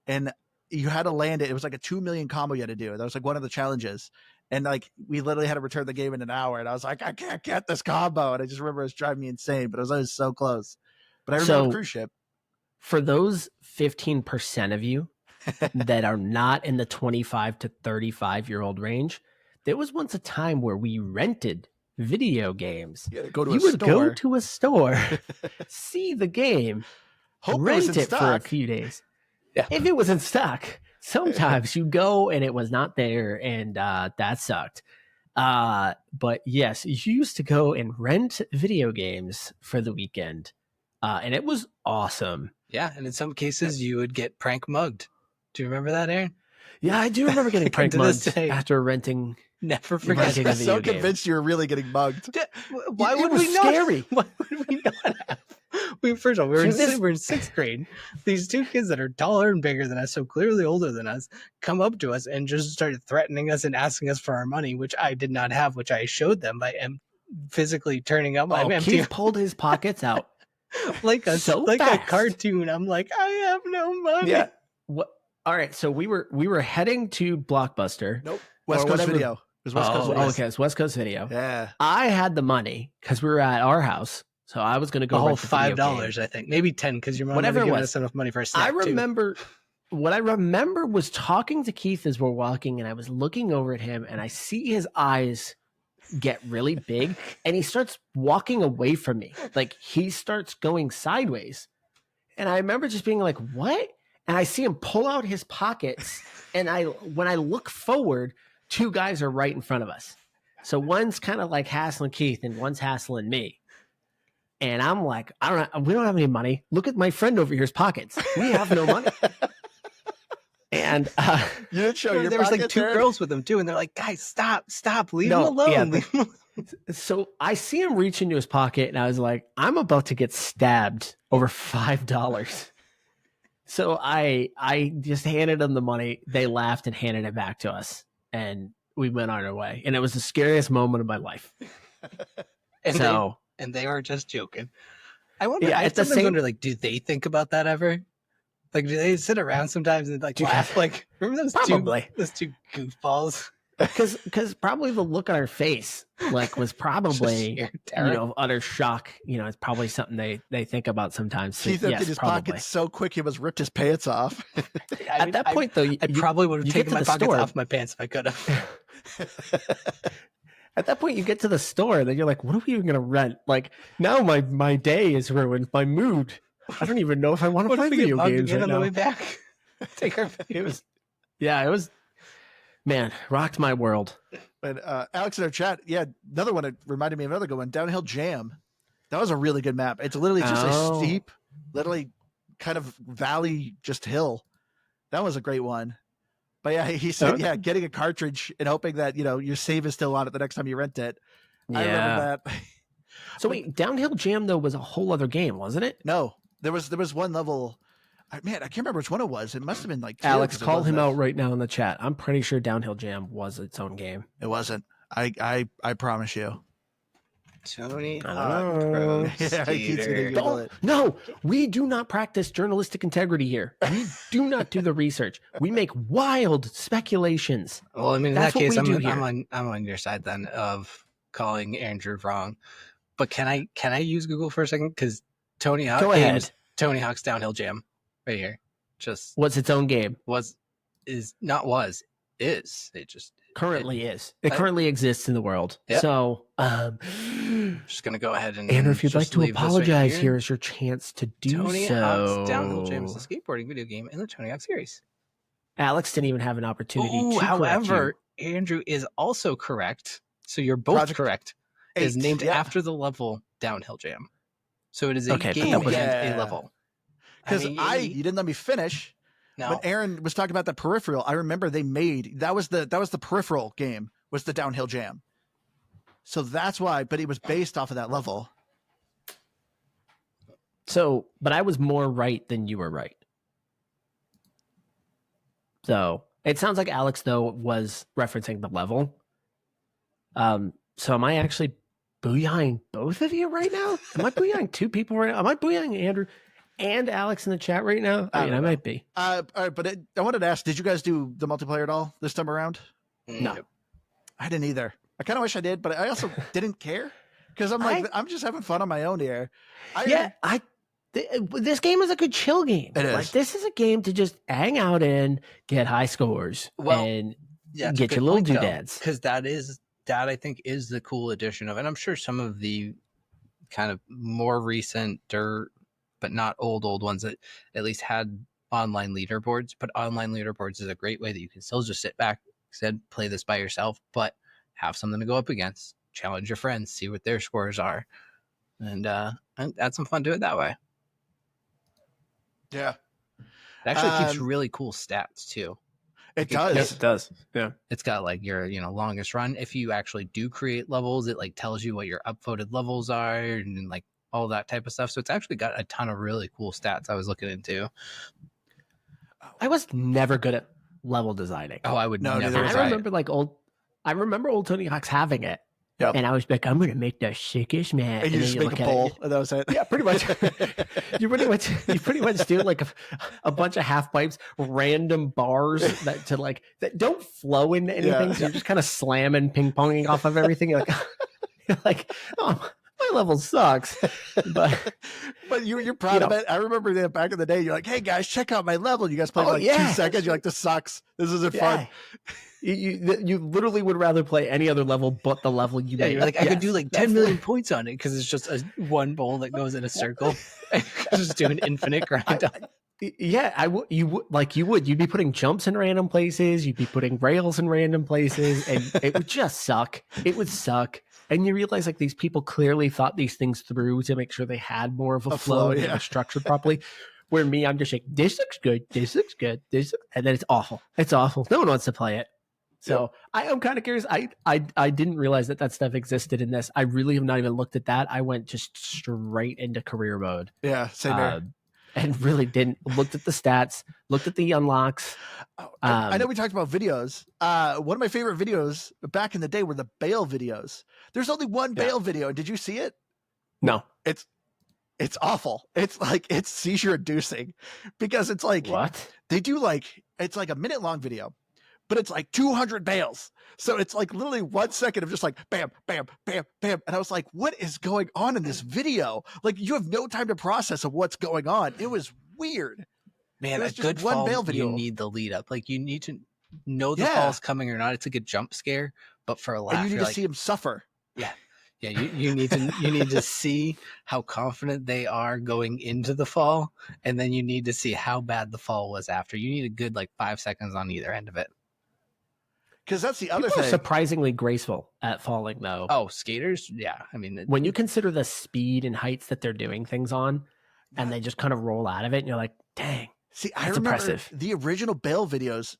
and you had to land it. It was like a 2 million combo you had to do. That was like one of the challenges. And like we literally had to return the game in an hour. And I was like, I can't get this combo. And I just remember it was driving me insane, but it was always so close. But I remember Cruise Ship. For those 15% of you that are not in the 25 to 35-year-old range, there was once a time where we rented video games. You gotta go to You a would go store. to a store, see the game, Hope it was rent in it for a stock. few days. Yeah. If it was in stock, sometimes you go and it was not there, and that sucked. But yes, you used to go and rent video games for the weekend, and it was awesome. Yeah, and in some cases you would get prank mugged. Do you remember that, Aaron? Yeah, I do remember getting Like, prank to this mugged day. after renting. Never You forget must renting be a that. video so game. convinced you were really getting mugged. Why It would was we not? scary. Why would we not have? First of all, So this- we're in sixth grade. These two kids that are taller and bigger than us, so clearly older than us, come up to us and just started threatening us and asking us for our money, which I did not have, which I showed them by physically turning up my empty Keith pulled his pockets out. like a so like fast. a cartoon. I'm like, I have no money. Yeah. What? All right. So we were heading to Blockbuster. Nope. West Or Coast whatever. Video. It was West Coast Oh, Video. Okay, it's West Coast Video. Yeah. I had the money because we were at our house, so I was going to go. A whole rent the video game. $5, I think, maybe 10, because your mom Whatever never it given was. us enough money for a snack. I remember what I remember was talking to Keith as we're walking, and I was looking over at him, and I see his eyes get really big, and he starts walking away from me, like he starts going sideways. And I remember just being like, "What?" And I see him pull out his pockets, and when I look forward, two guys are right in front of us. So one's kind of like hassling Keith, and one's hassling me. And I'm like, I don't know. We don't have any money. Look at my friend over here's pockets. We have no money. And You didn't show your there was like pockets, two Aaron? girls with them too, and they're like, "Guys, stop, leave him No, alone." yeah, leave him alone." so I see him reach into his pocket, and I was like, I'm about to get stabbed over $5. So I just handed them the money. They laughed and handed it back to us, and we went on our way. And it was the scariest moment of my life. And So they were just joking. I wonder. Yeah, I at the sometimes same- wonder, like, do they think about that ever? Like, do they sit around sometimes and like Yeah. laugh? Like, remember those Probably. two goofballs? because probably the look on our face like was probably Sheer terror. utter shock. It's probably something they think about sometimes. So, Keith yes, emptied his probably. pockets so quick he almost ripped his pants off. At that point, though, I probably would have you get taken to my the pockets store. off my pants if I could have. At that point, you get to the store, and then you're like, "What are we even going to rent?" Like now, my day is ruined. My mood. I don't even know if I want to What play if we get video mugged games again right on the now. way back? Take our It was, yeah, it was. Man, rocked my world. But Alex in our chat, yeah, another one that reminded me of another good one, Downhill Jam. That was a really good map. It's literally just Oh. a steep, literally kind of valley, just hill. That was a great one. But yeah, he said, Okay. yeah, getting a cartridge and hoping that, your save is still on it the next time you rent it. Yeah. I remember that. So wait, Downhill Jam though was a whole other game, wasn't it? No, there was one level. Man, I can't remember which one it was. It must have been like two, Alex, 'cause it call him wasn't- out right now in the chat. I'm pretty sure Downhill Jam was its own game. It wasn't. I promise you. Tony I Hawk don't know. Pro Yeah, Keith's gonna Skater. Google Don't, it. no, we do not practice journalistic integrity here. We do not do the research. We make wild speculations. Well, I mean, in That's that what case, we do here. I'm on your side then of calling Andrew wrong. But can I use Google for a second? Because Tony Hawk Go ahead. games, Tony Hawk's Downhill Jam, right here, just What's its own game? is it just Currently is. It I- currently exists in the world. Yep. So, just gonna go ahead and Andrew, if you'd like just to leave this right apologize, here is your chance to do Tony so. Hawk's Downhill Jam is a skateboarding video game in the Tony Hawk series. Alex didn't even have an opportunity Ooh, to correct however, you. Andrew is also correct. So you're both Project correct. It is 8, named yeah. after the level Downhill Jam. So it is a Okay, but game that was- and Yeah. a level. Because mean, you didn't let me finish. no. When Aaron was talking about the peripheral, I remember they made that was the peripheral game, was the Downhill Jam. So that's why, but it was based off of that level. So, but I was more right than you were right. So it sounds like Alex though was referencing the level. So am I actually booyahing both of you right now? Am I booyahing two people right now? Am I booyahing Andrew and Alex in the chat right now? I mean, I might be. All right, but I wanted to ask, did you guys do the multiplayer at all this time around? No. Nope. I didn't either. I kind of wish I did, but I also didn't care because I'm like, I'm just having fun on my own here. This game is a good chill game. It is. Like this is a game to just hang out in, get high scores, Well, and Yeah, get your little doodads. because that is that I think is the cool addition of, and I'm sure some of the kind of more recent but not old ones that at least had online leaderboards. But online leaderboards is a great way that you can still just sit back, play this by yourself, but have something to go up against, challenge your friends, see what their scores are, and add some fun to it that way. Yeah. It actually keeps really cool stats too. It does. Yes, it does. Yeah. It's got like your, longest run. If you actually do create levels, it like tells you what your upvoted levels are and like all that type of stuff. So it's actually got a ton of really cool stats I was looking into. I was never good at level designing. Oh, I would never. I remember old Tony Hawk's having it. Yep. And I was like, I'm going to make the sickest map. And you just make a bowl. And that was it. Yeah, pretty much. you pretty much do like a bunch of half pipes, random bars that don't flow into anything. Yeah. So you're just kind of slamming, ping ponging off of everything. You're like, oh, my level sucks. But you're proud of it. I remember that back in the day, you're like, hey guys, check out my level. You guys play 2 seconds. You're like, this sucks. This isn't fun. You literally would rather play any other level but the level you made. You're like, I could do like 10 million points on it because it's just one bowl that goes in a circle. Just doing infinite grind. You'd be putting jumps in random places. You'd be putting rails in random places, and it would just suck. It would suck. And you realize like these people clearly thought these things through to make sure they had more of a flow, they were structured properly. Where me, I'm just like, this looks good, and then it's awful. It's awful. No one wants to play it. So I'm kind of curious. I didn't realize that stuff existed in this. I really have not even looked at that. I went just straight into career mode. Yeah, same here. And really didn't looked at the stats, looked at the unlocks. I know we talked about videos. One of my favorite videos back in the day were the bail videos. There's only one bail video. Did you see it? No. It's awful. It's like, it's seizure inducing because it's like, what? They do it's like a minute long video, but it's like 200 bails. So it's like literally 1 second of just like bam, bam, bam, bam. And I was like, what is going on in this video? Like you have no time to process of what's going on. It was weird. Man, a good fall, bail video. You need the lead up. Like you need to know the fall's coming or not. It's a good jump scare, but for a laugh, and you need to see him suffer. Yeah. Yeah, you need to see how confident they are going into the fall, and then you need to see how bad the fall was after. You need a good 5 seconds on either end of it. Because that's the other People thing. Are surprisingly graceful at falling, though. Oh, skaters, yeah. I mean, when you consider the speed and heights that they're doing things on, and they just kind of roll out of it, and you're like, dang. See, I remember impressive. The original bail videos.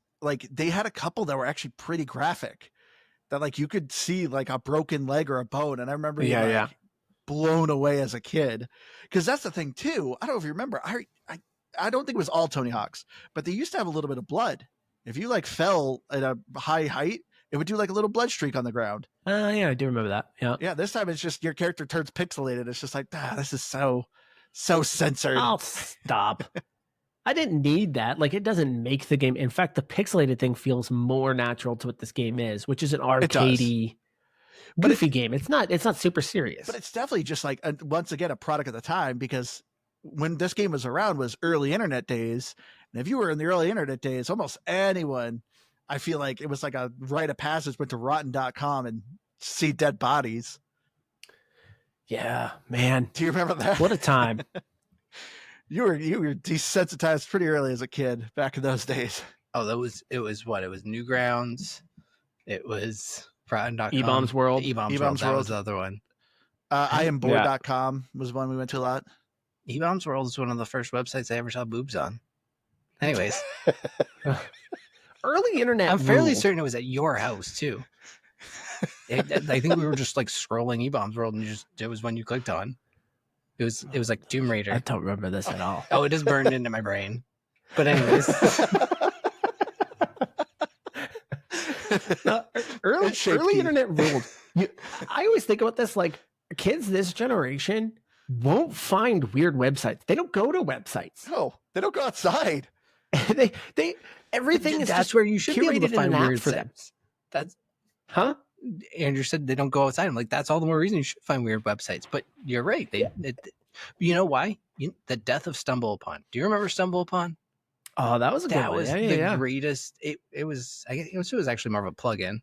They had a couple that were actually pretty graphic. That you could see a broken leg or a bone. And I remember being blown away as a kid. Because that's the thing too. I don't know if you remember. I don't think it was all Tony Hawk's, but they used to have a little bit of blood. If you fell at a high height, it would do a little blood streak on the ground. Yeah, I do remember that. Yeah. Yeah. This time it's just your character turns pixelated. It's just this is so censored. I'll stop. I didn't need that. It doesn't make the game. In fact, the pixelated thing feels more natural to what this game is, which is an arcadey, goofy game. It's not super serious. But it's definitely just once again, a product of the time, because when this game was around was early internet days. And if you were in the early internet days, almost anyone, I feel like it was a rite of passage, went to rotten.com and see dead bodies. Yeah, man. Do you remember that? What a time. You were desensitized pretty early as a kid back in those days. Oh, it was Newgrounds. It was Rotten.com. E-Bombs World. E-Bombs World. That was the other one. IamBored.com was one we went to a lot. E-Bombs World is one of the first websites I ever saw boobs on. Anyways. Early internet. I'm fairly certain it was at your house too. I think we were just scrolling E-Bombs World and it was one you clicked on. It was like Tomb Raider. I don't remember this at all. Oh, it is burned into my brain. But anyways. Early internet ruled. I always think about this kids this generation won't find weird websites. They don't go to websites. No, they don't go outside. they everything is that's just where you should be able to find weird for them. That's huh? Andrew said they don't go outside. I'm like, that's all the more reason you should find weird websites. But you're right. You know why? The death of Stumble Upon. Do you remember Stumble Upon? Oh, that was a good one. That was the greatest. It was actually more of a plug-in.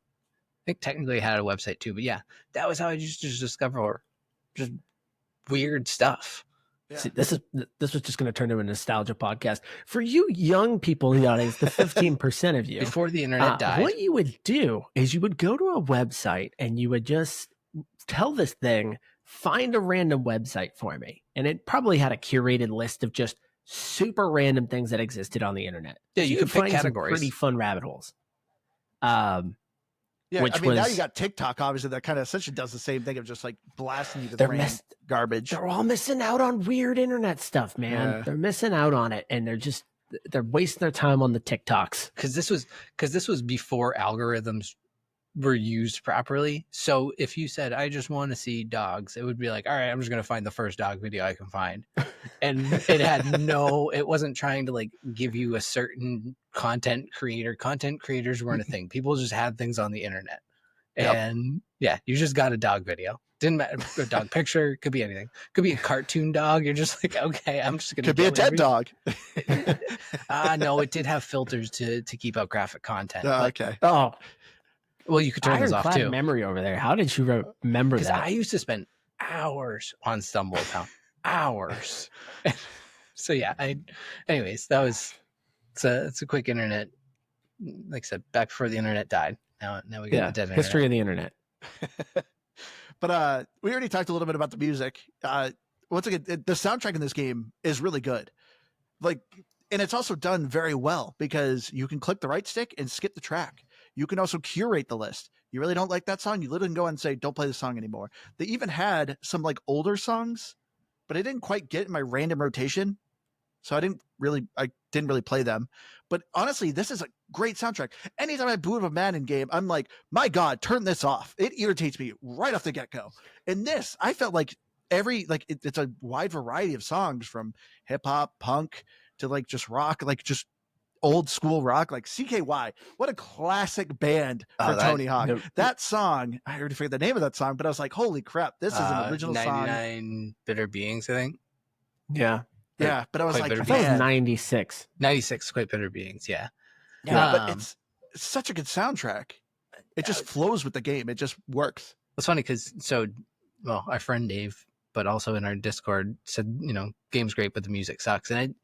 think technically it had a website too, but yeah, that was how I used to just discover just weird stuff. Yeah. See, this was just going to turn into a nostalgia podcast for you young people in the audience, the 15% of you. Before the internet died. What you would do is you would go to a website and you would just tell this thing, find a random website for me, and it probably had a curated list of just super random things that existed on the internet. Yeah, So you could pick find categories. some pretty fun rabbit holes. Yeah, which I mean, now was- you got TikTok, obviously, that kind of essentially does the same thing of just like blasting you to the random garbage. They're all missing out on weird internet stuff, man. Yeah. They're missing out on it, and they're wasting their time on the TikToks. Because this was before algorithms were used properly. So if you said, I just want to see dogs, it would be like, all right, I'm just going to find the first dog video I can find. And it had it wasn't trying to like give you a certain content creator. Content creators weren't a thing. People just had things on the internet. Yep. And yeah, you just got a dog video. Didn't matter. A dog picture, could be anything. Could be a cartoon dog. You're just like, okay, I'm just going to Could be a dead dog. No, it did have filters to keep out graphic content. Oh, but- okay. Oh, Well, you could turn those off ironclad too. memory over there. How did you remember Because that? I used to spend hours on StumbleTown. Hours. So yeah, anyways, it's a quick internet. Like I said, back before the internet died. Now we got the dead history internet. of the internet. But we already talked a little bit about the music. Once again, the soundtrack in this game is really good. Like, and it's also done very well because you can click the right stick and skip the track. You can also curate the list. You really don't like that song, you literally can go and say, don't play the song anymore. They even had some like older songs, but I didn't quite get in my random rotation. So I didn't really play them. But honestly, this is a great soundtrack. Anytime I boot up a Madden game, I'm like, my God, turn this off. It irritates me right off the get-go. And this, I felt like it's a wide variety of songs from hip hop, punk to like just rock, like just old school rock, like CKY. What a classic band for Tony Hawk. That song, I already forget the name of that song, but I was like, holy crap, this is an original 99 song. Bitter Beings, I think. Yeah. Yeah, but I was Quite like, bitter I thought it was man. 96. 96 Quite Bitter Beings, yeah. Yeah, but Um, it's such a good soundtrack. It just flows with the game. It just works. It's funny because our friend Dave, but also in our Discord said, game's great, but the music sucks. And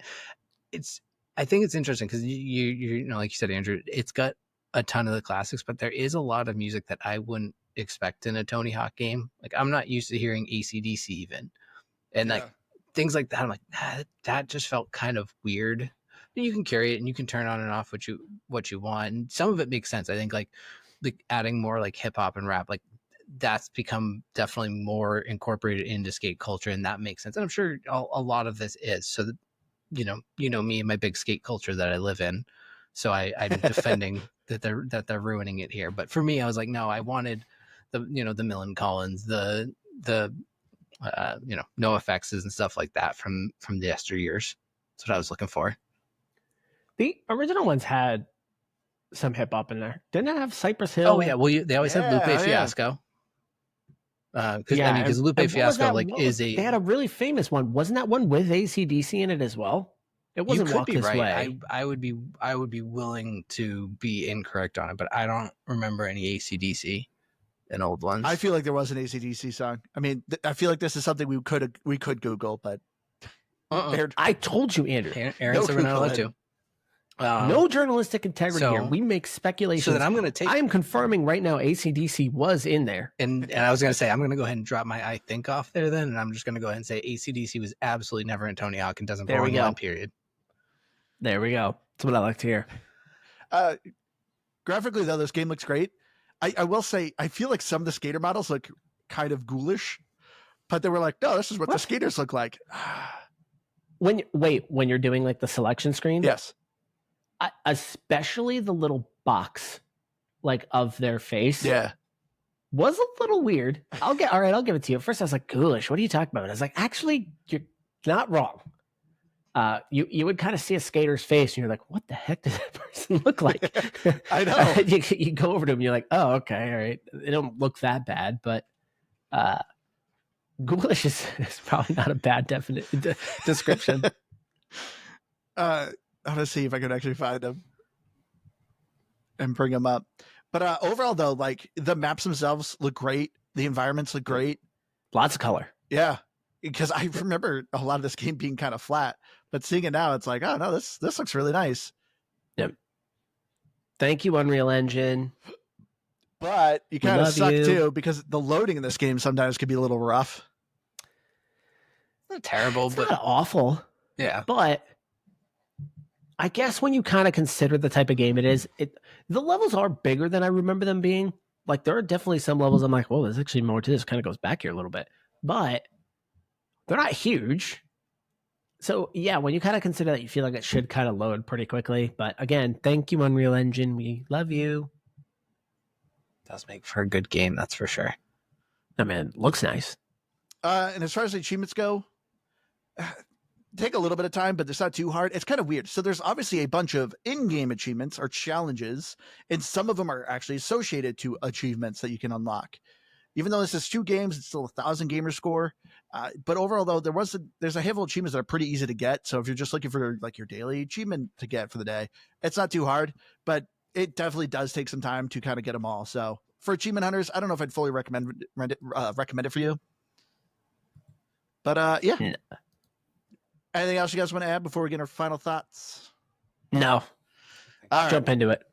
I think it's interesting because you like you said, Andrew, it's got a ton of the classics, but there is a lot of music that I wouldn't expect in a Tony Hawk game. Like I'm not used to hearing AC/DC even, and like things like that. I'm like, that just felt kind of weird. And you can carry it and you can turn on and off what you want. And some of it makes sense. I think like adding more like hip hop and rap, like that's become definitely more incorporated into skate culture, and that makes sense. And I'm sure a lot of this is so that you know me and my big skate culture that I live in. So I'm defending that they're ruining it here. But for me, I was like, no, I wanted the Millen Collins, the no effects and stuff like that from the yesteryears. That's what I was looking for. The original ones had some hip hop in there. Didn't it have Cypress Hill? Oh yeah, well they always had Lupe Fiasco. Because Lupe Fiasco they had a really famous one. Wasn't that one with AC/DC in it as well? It wasn't Walk This Way. I would be willing to be incorrect on it, but I don't remember any AC/DC in old ones. I feel like there was an AC/DC song. I mean, I feel like this is something we could Google, but I told you, Andrew. Aaron said we're not allowed to. No journalistic integrity here. We make speculations. So then I'm going to take. I am confirming right now AC/DC was in there. And I was going to say, I'm going to go ahead and drop my I think off there then. And I'm just going to go ahead and say AC/DC was absolutely never in Tony Hawk and doesn't belong in one period. There we go. That's what I like to hear. Graphically, though, this game looks great. I will say, I feel like some of the skater models look kind of ghoulish, but they were like, no, this is what the skaters look like. When you're doing like the selection screen? Yes. Especially the little box like of their face. Yeah. Was a little weird. I'll give it to you. At first I was like, ghoulish, what are you talking about? And I was like, actually, you're not wrong. You would kind of see a skater's face and you're like, what the heck does that person look like? I know. You go over to him and you're like, oh, okay, all right. They don't look that bad, but ghoulish is probably not a bad description. I'm going to see if I can actually find them and bring them up. But overall, though, like the maps themselves look great. The environments look great. Lots of color. Yeah, because I remember a lot of this game being kind of flat, but seeing it now, it's like, oh no, this looks really nice. Yep. Thank you, Unreal Engine. But you We kind of love suck you. too, because the loading in this game sometimes can be a little rough. Not terrible, It's but not awful, yeah. but I guess when you kind of consider the type of game it is, the levels are bigger than I remember them being. Like there are definitely some levels I'm like, whoa, there's actually more to this. Kind of goes back here a little bit, but they're not huge. So yeah, when you kind of consider that, you feel like it should kind of load pretty quickly. But again, thank you, Unreal Engine. We love you. Does make for a good game, that's for sure. Oh man, looks nice. And as far as the achievements go, take a little bit of time, but it's not too hard. It's kind of weird. So there's obviously a bunch of in-game achievements or challenges, and some of them are actually associated to achievements that you can unlock. Even though this is 2 games, it's still 1,000 gamer score. But overall, though, there's a handful of achievements that are pretty easy to get. So if you're just looking for like your daily achievement to get for the day, it's not too hard. But it definitely does take some time to kind of get them all. So for achievement hunters, I don't know if I'd fully recommend it for you. But yeah. Anything else you guys want to add before we get our final thoughts? No. All Jump right. into it.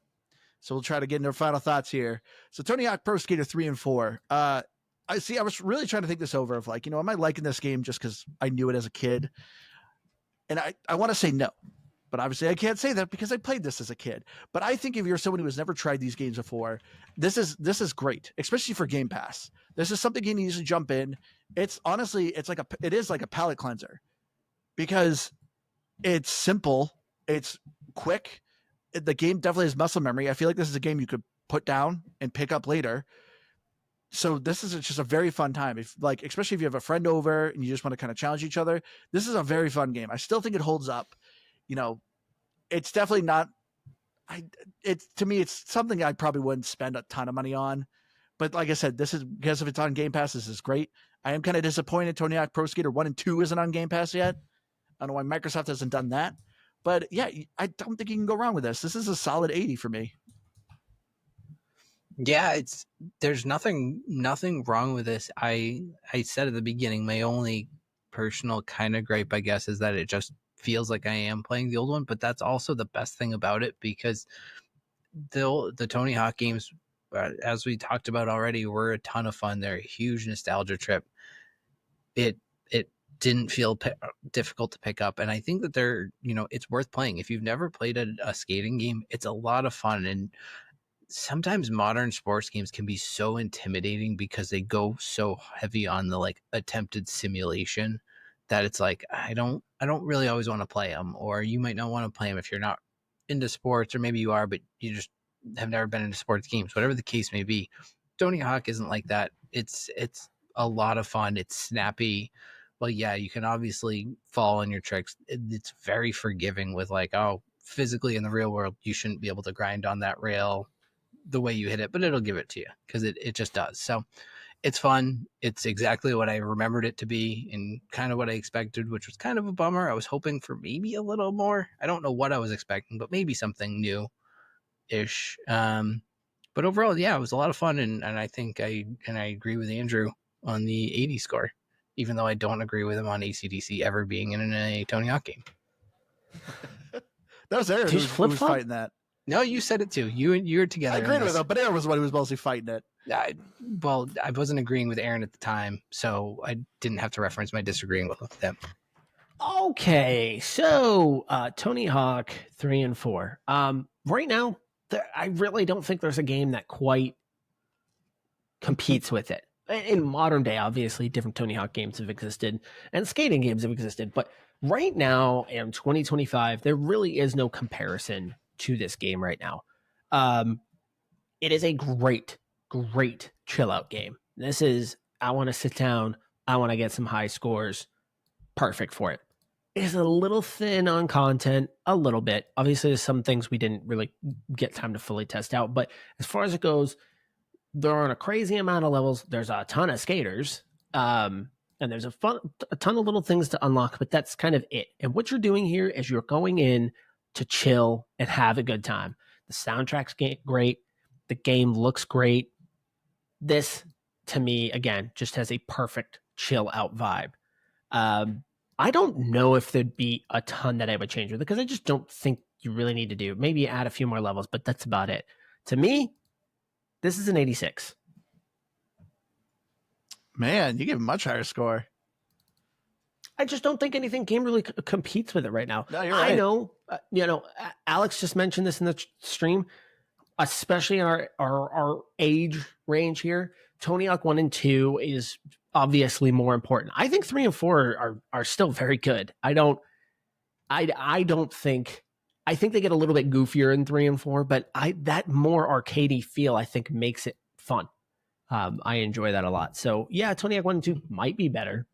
So we'll try to get into our final thoughts here. So Tony Hawk Pro Skater 3 and 4. I was really trying to think this over of like, am I liking this game just because I knew it as a kid? And I want to say no. But obviously I can't say that because I played this as a kid. But I think if you're someone who has never tried these games before, this is great, especially for Game Pass. This is something you can easily jump in. It's honestly, it is like a palate cleanser because it's simple, it's quick. The game definitely has muscle memory. I feel like this is a game you could put down and pick up later. So this is just a very fun time. Especially if you have a friend over and you just want to kind of challenge each other, this is a very fun game. I still think it holds up. It's definitely not. To me, it's something I probably wouldn't spend a ton of money on. But like I said, this is because if it's on Game Pass, this is great. I am kind of disappointed Tony Hawk Pro Skater 1 and 2 isn't on Game Pass yet. I don't know why Microsoft hasn't done that. But yeah, I don't think you can go wrong with this. This is a solid 80 for me. Yeah, there's nothing wrong with this. I said at the beginning, my only personal kind of gripe, I guess, is that it just feels like I am playing the old one. But that's also the best thing about it because the Tony Hawk games, as we talked about already, were a ton of fun. They're a huge nostalgia trip. It didn't feel difficult to pick up, and I think that they're, it's worth playing. If you've never played a skating game, it's a lot of fun. And sometimes modern sports games can be so intimidating because they go so heavy on the like attempted simulation that it's like I don't really always want to play them. Or you might not want to play them if you're not into sports, or maybe you are but you just have never been into sports games. Whatever the case may be, Tony Hawk isn't like that. It's a lot of fun. It's snappy. Well, yeah, you can obviously fall on your tricks. It's very forgiving with like, oh, physically in the real world, you shouldn't be able to grind on that rail the way you hit it, but it'll give it to you because it just does. So it's fun. It's exactly what I remembered it to be and kind of what I expected, which was kind of a bummer. I was hoping for maybe a little more. I don't know what I was expecting, but maybe something new-ish. But overall, yeah, it was a lot of fun, and I think I agree with Andrew on the 80 score, even though I don't agree with him on AC/DC ever being in a Tony Hawk game. That was Aaron who was fighting that. No, you said it too. You were together. I agreed with him, but Aaron was the one who was mostly fighting it. I wasn't agreeing with Aaron at the time, so I didn't have to reference my disagreeing with them. Okay, so Tony Hawk 3 and 4. Right now, I really don't think there's a game that quite competes with it. In modern day, obviously, different Tony Hawk games have existed and skating games have existed, but right now in 2025, there really is no comparison to this game right now. It is a great chill out game. This is, I want to sit down, I want to get some high scores. Perfect for it. It is a little thin on content, a little bit. Obviously, there's some things we didn't really get time to fully test out, but as far as it goes, there aren't a crazy amount of levels. There's a ton of skaters, and there's a ton of little things to unlock, but that's kind of it. And what you're doing here is you're going in to chill and have a good time. The soundtrack's great. The game looks great. This, to me, again, just has a perfect chill out vibe. I don't know if there'd be a ton that I would change with it because I just don't think you really need to do. Maybe add a few more levels, but that's about it. To me, this is an 86. Man, you give a much higher score. I just don't think anything game really competes with it right now. No, you're right. I know, Alex just mentioned this in the stream, especially in our age range here. Tony Hawk 1 and 2 is obviously more important. I think 3 and 4 are still very good. I think they get a little bit goofier in 3 and 4, but that more arcadey feel I think makes it fun. I enjoy that a lot. So yeah, Tony Hawk 1 and 2 might be better,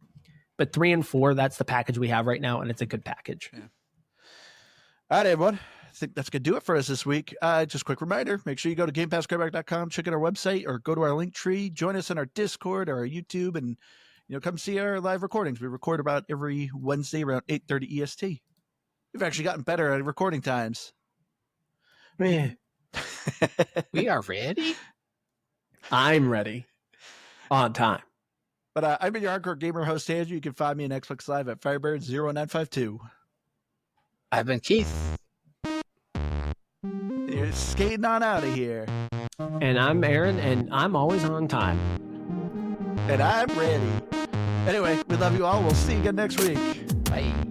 but 3 and 4, that's the package we have right now, and it's a good package. Yeah. All right, everyone. I think that's going to do it for us this week. Just a quick reminder, make sure you go to GamePassGrabback.com, check out our website, or go to our link tree, join us on our Discord or our YouTube, and come see our live recordings. We record about every Wednesday around 8:30 EST. We've actually gotten better at recording times. Man. We are ready? I'm ready. On time. But I've been your hardcore gamer host, Andrew. You can find me on Xbox Live at Firebird0952. I've been Keith. You're skating on out of here. And I'm Aaron, and I'm always on time. And I'm ready. Anyway, we love you all. We'll see you again next week. Bye.